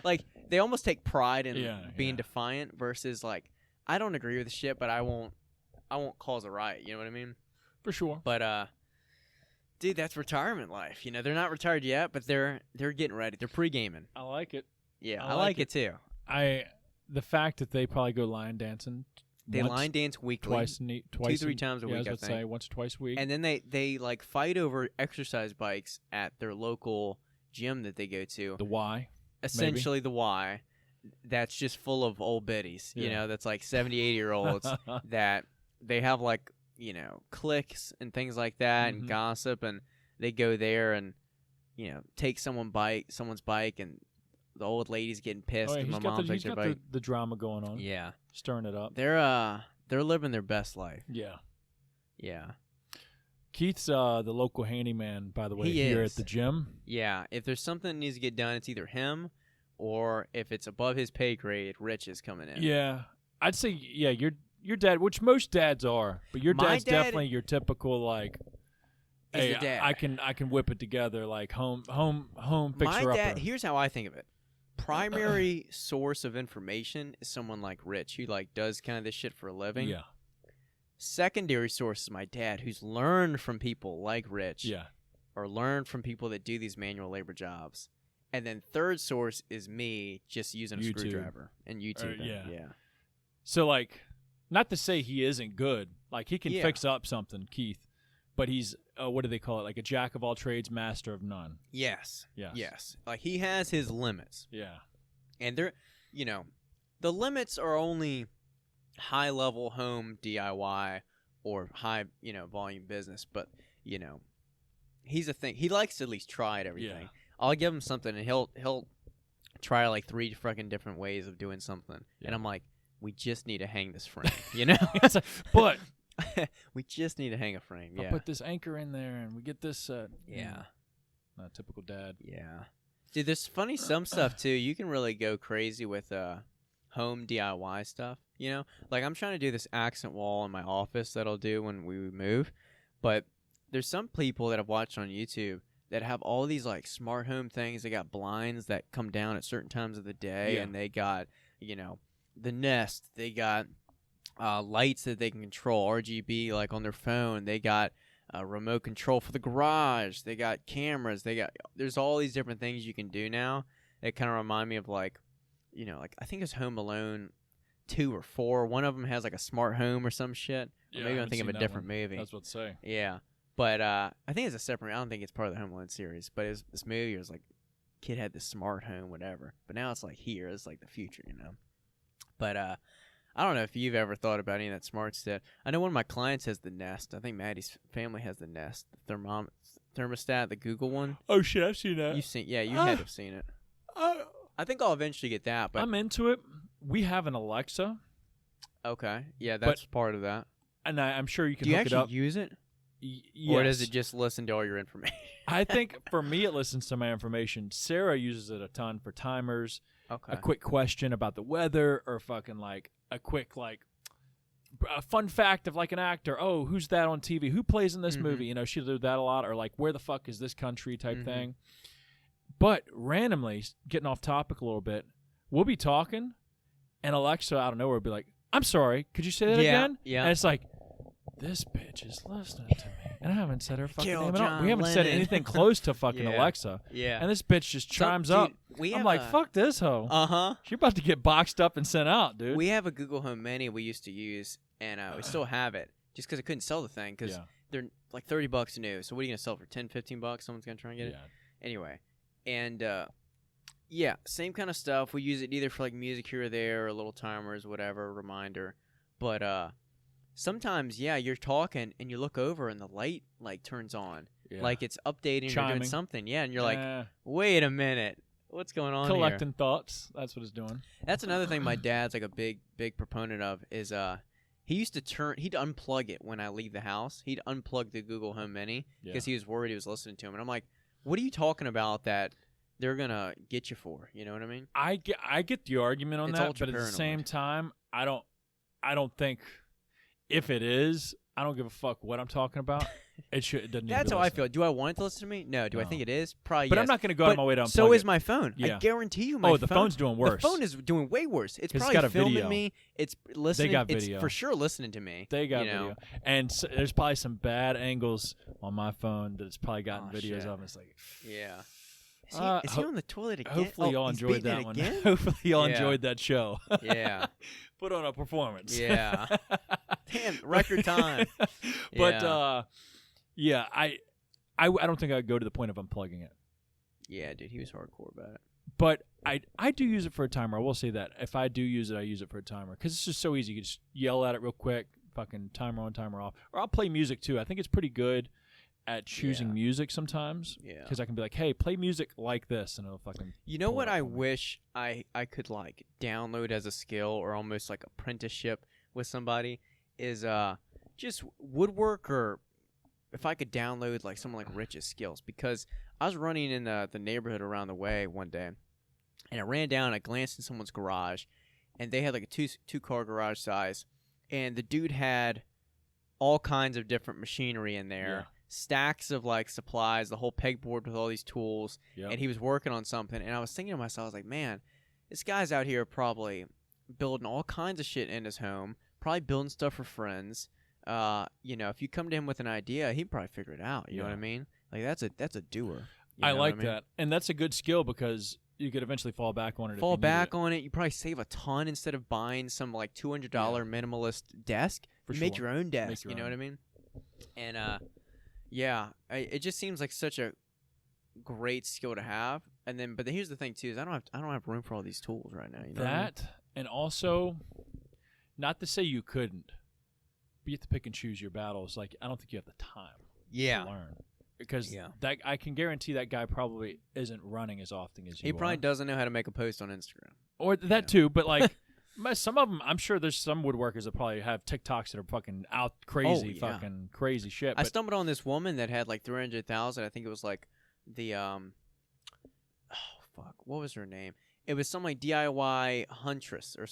Like, they almost take pride in being defiant versus, like, I don't agree with the shit, but I won't cause a riot. You know what I mean? For sure. But dude, that's retirement life. They're not retired yet, but they're getting ready. They're pre-gaming. I like it. Yeah, I like it too. The fact that they probably go line dancing. They line dance weekly, twice 2-3 times a week. I would say once or twice a week. And then they like fight over exercise bikes at their local gym that they go to. The Y. Essentially, the Y. That's just full of old biddies, that's like 70, 80-year-olds that they have like, cliques and things like that, and gossip, and they go there and, take someone's bike, and the old lady's getting pissed and my mom takes her bike. The drama going on. Yeah. Stirring it up. They're living their best life. Yeah. Yeah. Keith's the local handyman, by the way, here at the gym. Yeah. If there's something that needs to get done, it's either him, or if it's above his pay grade, Rich is coming in. Yeah. I'd say, your dad, which most dads are, but your dad's definitely your typical, like, hey, I can whip it together, like home fixer-upper. My dad, here's how I think of it. Primary source of information is someone like Rich, who like does kind of this shit for a living. Yeah. Secondary source is my dad, who's learned from people like Rich. Yeah. Or learned from people that do these manual labor jobs. And then third source is me just using a screwdriver and YouTube. Yeah. So, like, not to say he isn't good. Like, he can fix up something, Keith. But he's, what do they call it? Like a jack of all trades, master of none. Yes. Like, he has his limits. Yeah. And they're, the limits are only high-level home DIY or high, volume business. But, he's a thing. He likes to at least try it everything. Yeah. I'll give him something, and he'll try like 3 fucking different ways of doing something, and I'm like, we just need to hang this frame, you know? But we just need to hang a frame. I'll put this anchor in there, and we get this. Not typical dad. Yeah. Dude, there's some stuff too. You can really go crazy with home DIY stuff. You know, like I'm trying to do this accent wall in my office that I'll do when we move, but there's some people that I've watched on YouTube that have all these like smart home things. They got blinds that come down at certain times of the day, and they got, you know, the Nest. They got lights that they can control, RGB, like on their phone. They got remote control for the garage. They got cameras. There's all these different things you can do now. It kind of remind me of like, you know, like I think it's Home Alone 2 or 4. One of them has like a smart home or some shit. Or maybe I'm thinking of a different movie. That's what to say. Yeah. But I think it's a separate. I don't think it's part of the Home Alone series. But this movie was like, kid had this smart home, whatever. But now it's like here. It's like the future, you know. But I don't know if you've ever thought about any of that smart stuff. I know one of my clients has the Nest. I think Maddie's family has the Nest, the thermostat, the Google one. Oh shit, I've seen that. You've seen? Yeah, you had to have seen it. I think I'll eventually get that. But I'm into it. We have an Alexa. Okay. Yeah, that's part of that. And I'm sure you can hook it up. Do you actually use it? Yes. Or does it just listen to all your information? I think for me it listens to my information. Sarah uses it a ton for timers. Okay. A quick question about the weather, or fucking like a quick like a fun fact of like an actor. Oh, who's that on TV? Who plays in this movie? You know, she'll do that a lot. Or like, where the fuck is this country type thing. But randomly, getting off topic a little bit, we'll be talking, and Alexa out of nowhere will be like, "I'm sorry, could you say that again?" Yeah. And it's like, this bitch is listening to me, and I haven't said her fucking name at all. We haven't said anything close to fucking Alexa. Yeah. And this bitch just chimes up. I'm like, fuck this hoe. She's about to get boxed up and sent out, dude. We have a Google Home Mini we used to use, and we still have it, just because I couldn't sell the thing, because they're like $30 new. So what are you going to sell for, $10, $15? Someone's going to try and get it? Anyway. And, same kind of stuff. We use it either for like music here or there, or little timers, whatever, reminder. But sometimes, you're talking and you look over and the light like turns on, like it's updating or doing something. Yeah, and you're like, wait a minute, what's going on? Collecting thoughts. That's what it's doing. That's another thing my dad's like a big proponent of is he'd unplug it when I leave the house. He'd unplug the Google Home Mini because he was worried he was listening to him, and I'm like, what are you talking about that they're gonna get you for? You know what I mean? I get the argument on that, but at the same time, I don't think if it is, I don't give a fuck what I'm talking about. It doesn't. That's how I feel. Do I want it to listen to me? No. Do I think it is? Probably. But yes. I'm not gonna go out of my way to unplug So is it. my phone. Yeah. I guarantee you, my phone. the phone's doing worse. The phone is doing way worse. It's probably got a filming video. me. It's listening. They got video. It's for sure listening to me. They got video, and there's probably some bad angles on my phone that it's probably gotten videos of. It's like, Is he on the toilet again? Hopefully y'all enjoyed that one. Hopefully y'all enjoyed that show. Yeah. Put on a performance. Yeah. Damn, record time. But I don't think I'd go to the point of unplugging it. Yeah, dude, he was hardcore about it. But I do use it for a timer. I will say that. If I do use it, I use it for a timer because it's just so easy. You can just yell at it real quick, fucking timer on, timer off. Or I'll play music too. I think it's pretty good at choosing music sometimes. Yeah. Because I can be like, hey, play music like this, and it'll fucking. You know what I wish I could like download as a skill or almost like apprenticeship with somebody is just woodwork, or if I could download like someone like Rich's skills, because I was running in the neighborhood around the way one day, and I ran down, I glanced in someone's garage, and they had like a two car garage size, and the dude had all kinds of different machinery in there. Yeah. Stacks of like supplies, the whole pegboard with all these tools, and he was working on something. And I was thinking to myself, I was like, man, this guy's out here probably building all kinds of shit in his home, probably building stuff for friends. If you come to him with an idea, he'd probably figure it out. You know what I mean? Like that's a doer. I like that, and that's a good skill because you could eventually fall back on it. Fall back on it. You probably save a ton instead of buying some like $200 minimalist desk. You make your own desk. You know what I mean? And it just seems like such a great skill to have. And then, but here's the thing too: is I don't have room for all these tools right now. You know that, and also, not to say you couldn't, but you have to pick and choose your battles. Like I don't think you have the time. To learn. because that I can guarantee that guy probably isn't running as often as you. He probably doesn't know how to make a post on Instagram. Or that too, but like some of them, I'm sure there's some woodworkers that probably have TikToks that are fucking out crazy, fucking crazy shit. I stumbled on this woman that had like 300,000. I think it was like the what was her name? It was some like DIY huntress or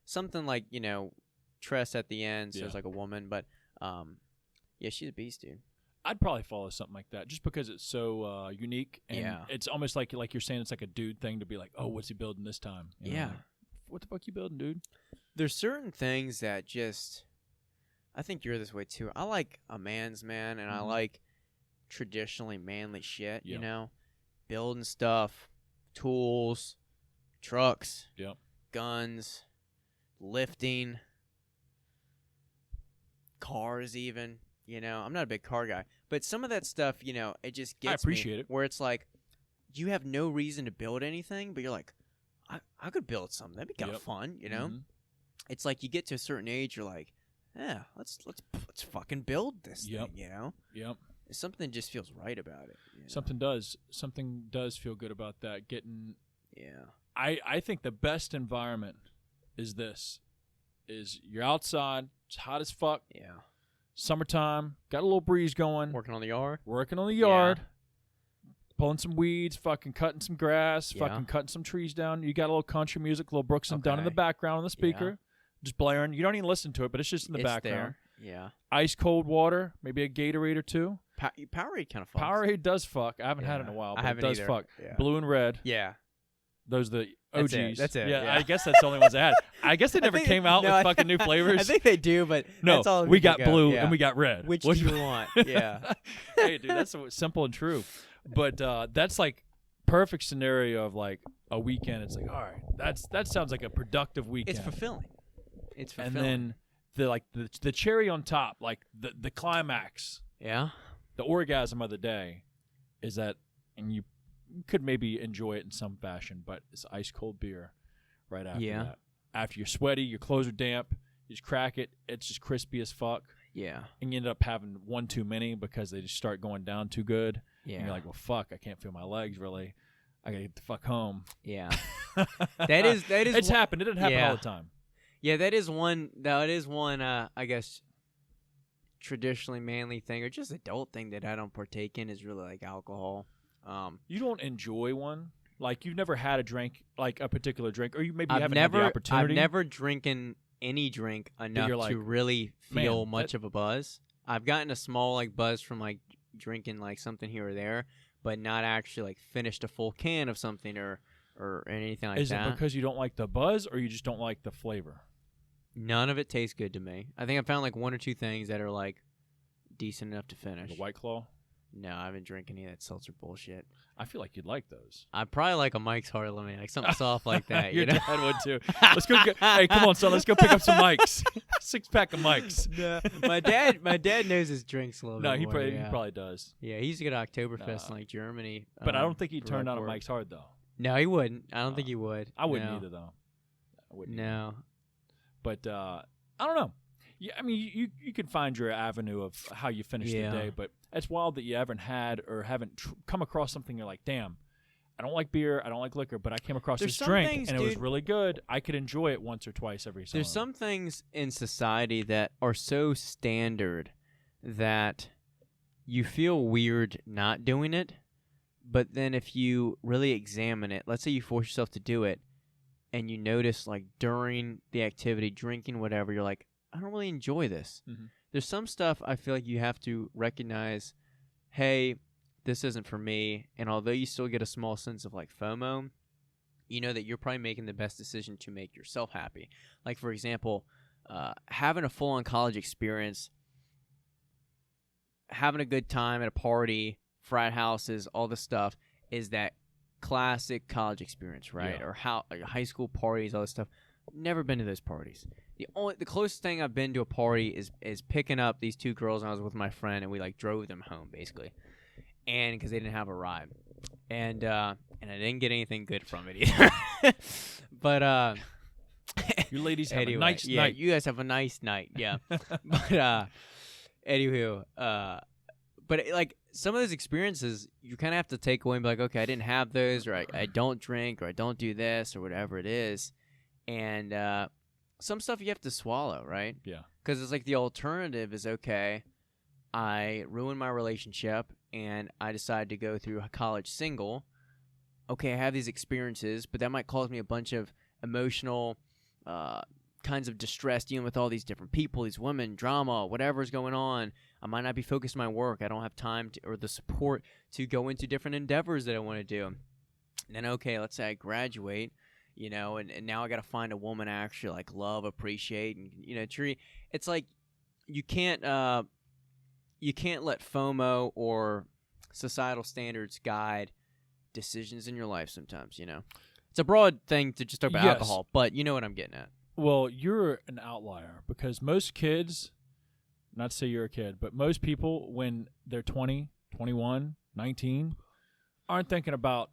something like, you know, tress at the end, so it's like a woman, but yeah, she's a beast, dude. I'd probably follow something like that just because it's so unique, and it's almost like you're saying, it's like a dude thing to be like, oh, what's he building this time? You know, like, what the fuck you building, dude? There's certain things that just, I think you're this way too. I like a man's man, and I like traditionally manly shit. You know, building stuff, tools, trucks, guns, lifting, cars, even. You know, I'm not a big car guy, but some of that stuff, you know, it just gets me. it. Where it's like, you have no reason to build anything, but you're like, I could build something. That'd be kind of fun, you know? It's like you get to a certain age, you're like, yeah, let's fucking build this thing, you know? Something just feels right about it. You know? Something does feel good about that. I think the best environment is you're outside, it's hot as fuck. Summertime, got a little breeze going. Working on the yard. Pulling some weeds, fucking cutting some grass, fucking cutting some trees down. You got a little country music, a little Brooks and Dunn in the background on the speaker. Just blaring. You don't even listen to it, but it's just in the background. There. Ice cold water, maybe a Gatorade or two. Powerade kind of fucks. Powerade does fuck. I haven't had it in a while, but it does fuck. Yeah. Blue and red. Yeah. Those are the OGs. That's it. Yeah, I guess that's the only ones I had. I guess they never came out with fucking new flavors. I think they do, but that's all we got blue and we got red. Which do you want? Yeah. Hey, dude, that's simple and true. But that's like perfect scenario of like a weekend. It's like, all right, that sounds like a productive weekend. It's fulfilling. And then the cherry on top, like the climax. Yeah. The orgasm of the day is that, and you could maybe enjoy it in some fashion, but it's ice cold beer right after that. After you're sweaty, your clothes are damp, you just crack it, it's just crispy as fuck. Yeah. And you end up having one too many because they just start going down too good. Yeah. And you're like, well, fuck, I can't feel my legs really. I gotta get the fuck home. Yeah. that is it's happened. It didn't happen all the time. Yeah, that is one I guess traditionally manly thing or just adult thing that I don't partake in is really like alcohol. You don't enjoy one? Like you've never had a drink, like a particular drink, or you haven't had the opportunity? I've never drinking any drink enough to really feel much of a buzz. I've gotten a small like buzz from like drinking like something here or there, but not actually like finished a full can of something or anything like that. Is it because you don't like the buzz or you just don't like the flavor? None of it tastes good to me. I think I found like one or two things that are like decent enough to finish. The White Claw? No, I haven't drank any of that seltzer bullshit. I feel like you'd like those. I probably like a Mike's Hard Lemonade, like something soft like that. Your you know? dad would too. Let's go. Hey, come on, son. Let's go pick up some Mike's. 6-pack of Mike's. No, my dad knows his drinks a little bit he more. He probably does. Yeah, he used to go to Oktoberfest in like Germany. But I don't think he'd turn down a Mike's Hard though. No, he wouldn't. I don't think he would. I wouldn't either though. No. But I don't know. Yeah, I mean, you can find your avenue of how you finish the day, but it's wild that you haven't had or haven't come across something you're like, damn, I don't like beer, I don't like liquor, but I came across this drink and it was really good. I could enjoy it once or twice every summer. There's some things in society that are so standard that you feel weird not doing it, but then if you really examine it, let's say you force yourself to do it, and you notice like during the activity, drinking, whatever, you're like, I don't really enjoy this. Mm-hmm. There's some stuff I feel like you have to recognize, hey, this isn't for me. And although you still get a small sense of like FOMO, you know that you're probably making the best decision to make yourself happy. Like, for example, having a full-on college experience, having a good time at a party, frat houses, all this stuff is that classic college experience, right? Or high school parties, all this stuff. Never been to those parties. The closest thing I've been to a party is picking up these two girls when I was with my friend, and we like drove them home basically, and because they didn't have a ride, and I didn't get anything good from it either. But you ladies have a nice night. You guys have a nice night, yeah. But anywho, But like some of those experiences, you kind of have to take away and be like, okay, I didn't have those, or I don't drink, or I don't do this, or whatever it is. And some stuff you have to swallow, right? Yeah. Because it's like the alternative is, okay, I ruined my relationship, and I decided to go through college single. Okay, I have these experiences, but that might cause me a bunch of emotional kinds of distress dealing with all these different people, these women, drama, whatever's going on. I might not be focused on my work. I don't have time or the support to go into different endeavors that I want to do. And then, okay, let's say I graduate, and now I got to find a woman I actually like love, appreciate, and, treat. It's like you can't let FOMO or societal standards guide decisions in your life sometimes, It's a broad thing to just talk about alcohol, but you know what I'm getting at. Well, you're an outlier because most kids, not to say you're a kid, but most people when they're 20, 21, 19, aren't thinking about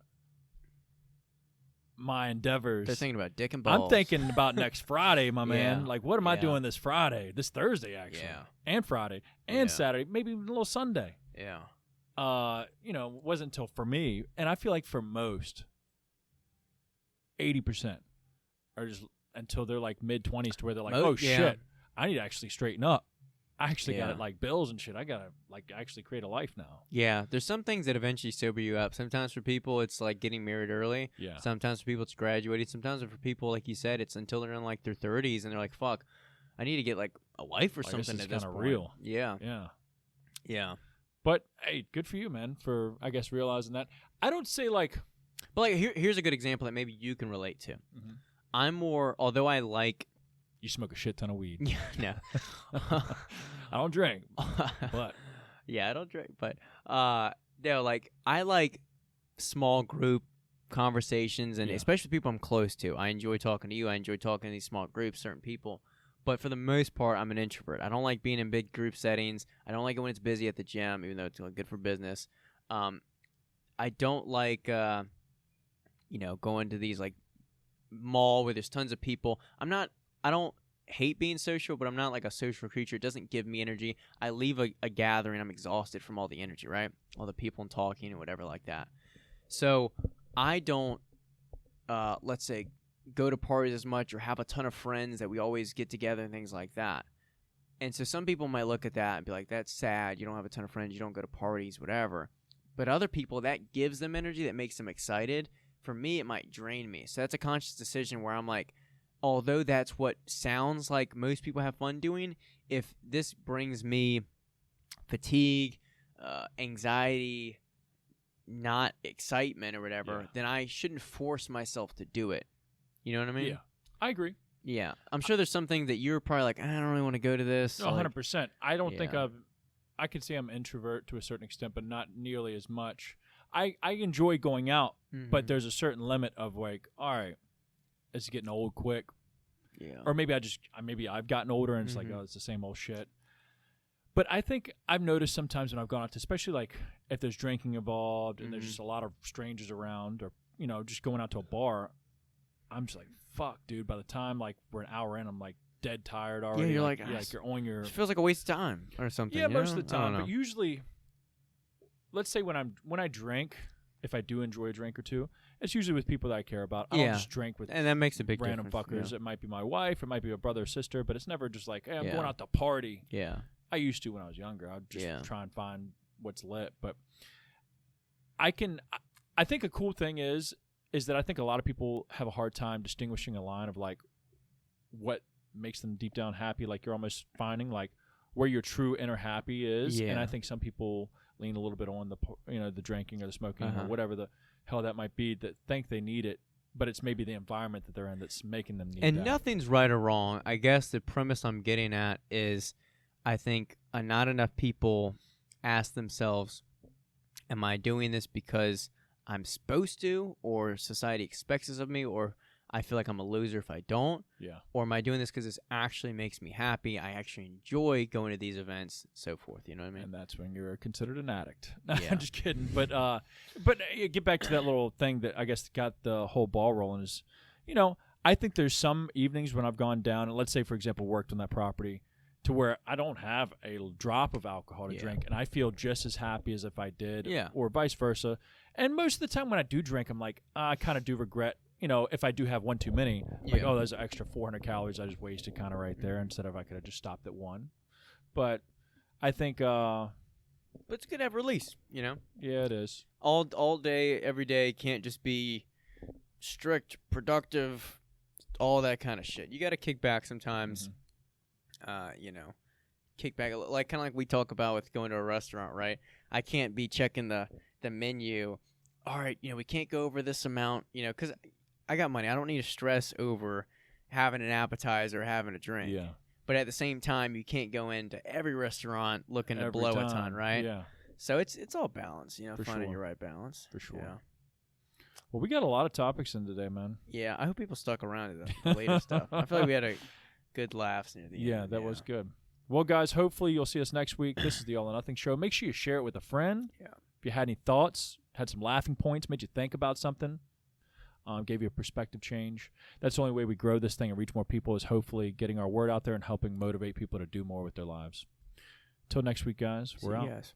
my endeavors. They're thinking about dick and balls. I'm thinking about next Friday, my man. Like, what am I doing this Friday? This Thursday, actually. Yeah. And Friday. And Saturday. Maybe even a little Sunday. Yeah. It wasn't until for me, and I feel like for most, 80% are just until they're like mid-20s to where they're like, shit, I need to actually straighten up. I actually got like bills and shit. I got to like actually create a life now. Yeah, there's some things that eventually sober you up. Sometimes for people, it's like getting married early. Yeah. Sometimes for people, it's graduating. Sometimes for people, like you said, it's until they're in like their 30s and they're like, fuck, I need to get like a wife or something at this point. Real. Yeah. Yeah. Yeah. But hey, good for you, man, for I guess realizing that. I don't say like, but like here's a good example that maybe you can relate to. Mm-hmm. I'm more, although I like. You smoke a shit ton of weed. Yeah, no. I don't drink, but. Yeah, I don't drink, but no, like I like small group conversations, and especially people I'm close to. I enjoy talking to you. I enjoy talking to these small groups, certain people. But for the most part, I'm an introvert. I don't like being in big group settings. I don't like it when it's busy at the gym, even though it's good for business. I don't like, going to these like mall where there's tons of people. I don't hate being social, but I'm not like a social creature. It doesn't give me energy. I leave a gathering, I'm exhausted from all the energy, right? All the people and talking and whatever like that. So I don't, let's say, go to parties as much or have a ton of friends that we always get together and things like that. And so some people might look at that and be like, that's sad. You don't have a ton of friends. You don't go to parties, whatever. But other people, that gives them energy, that makes them excited. For me, it might drain me. So that's a conscious decision where I'm like, although that's what sounds like most people have fun doing, if this brings me fatigue, anxiety, not excitement or whatever, then I shouldn't force myself to do it. You know what I mean? Yeah, I agree. Yeah. I'm sure there's something that you're probably like, I don't really want to go to this. No, 100%. I don't think I could say I'm an introvert to a certain extent, but not nearly as much. I enjoy going out, but there's a certain limit of like, all right, it's getting old quick. Yeah. Or maybe I've gotten older and it's like, oh, it's the same old shit. But I think I've noticed sometimes when I've gone out to, especially like if there's drinking involved and there's just a lot of strangers around or, just going out to a bar, I'm just like, fuck, dude. By the time like we're an hour in, I'm like dead tired already. Yeah, you're like you're on your. It feels like a waste of time or something. Yeah, most of the time. But usually, let's say when I drink, if I do enjoy a drink or two, it's usually with people that I care about. I don't just drink with and that makes a big random difference. fuckers. It might be my wife, it might be a brother or sister, but it's never just like, hey, I'm going out to party. Yeah. I used to when I was younger. I'd just try and find what's lit. But I think a cool thing is that I think a lot of people have a hard time distinguishing a line of like what makes them deep down happy. Like you're almost finding like where your true inner happy is. Yeah. And I think some people lean a little bit on the drinking or the smoking or whatever the hell that might be, that think they need it, but it's maybe the environment that they're in that's making them need it. And nothing's right or wrong. I guess the premise I'm getting at is I think not enough people ask themselves, am I doing this because I'm supposed to, or society expects this of me, or I feel like I'm a loser if I don't? Yeah. Or am I doing this because this actually makes me happy? I actually enjoy going to these events, and so forth. You know what I mean? And that's when you're considered an addict. I'm just kidding. But get back to that little thing that I guess got the whole ball rolling is, I think there's some evenings when I've gone down and let's say, for example, worked on that property to where I don't have a drop of alcohol to drink, and I feel just as happy as if I did, or vice versa. And most of the time when I do drink, I'm like, I kind of do regret, if I do have one too many, like, oh, there's an extra 400 calories I just wasted kind of right there instead of I could have just stopped at one. But I think but it's good to have release, Yeah, it is. All day, every day can't just be strict, productive, all that kind of shit. You got to kick back sometimes. Kick back, like kind of like we talk about with going to a restaurant, right? I can't be checking the menu. All right, we can't go over this amount, because I got money. I don't need to stress over having an appetizer or having a drink. Yeah. But at the same time, you can't go into every restaurant looking to blow a ton, right? Yeah. So it's all balance, finding your right balance. For sure. Yeah. Well, we got a lot of topics in today, man. Yeah, I hope people stuck around to the latest stuff. I feel like we had a good laughs near the end. Yeah, that was good. Well, guys, hopefully you'll see us next week. This is the All or Nothing Show. Make sure you share it with a friend. Yeah. If you had any thoughts, had some laughing points, made you think about something, gave you a perspective change. That's the only way we grow this thing and reach more people, is hopefully getting our word out there and helping motivate people to do more with their lives. Till next week, guys. We're out. Guys.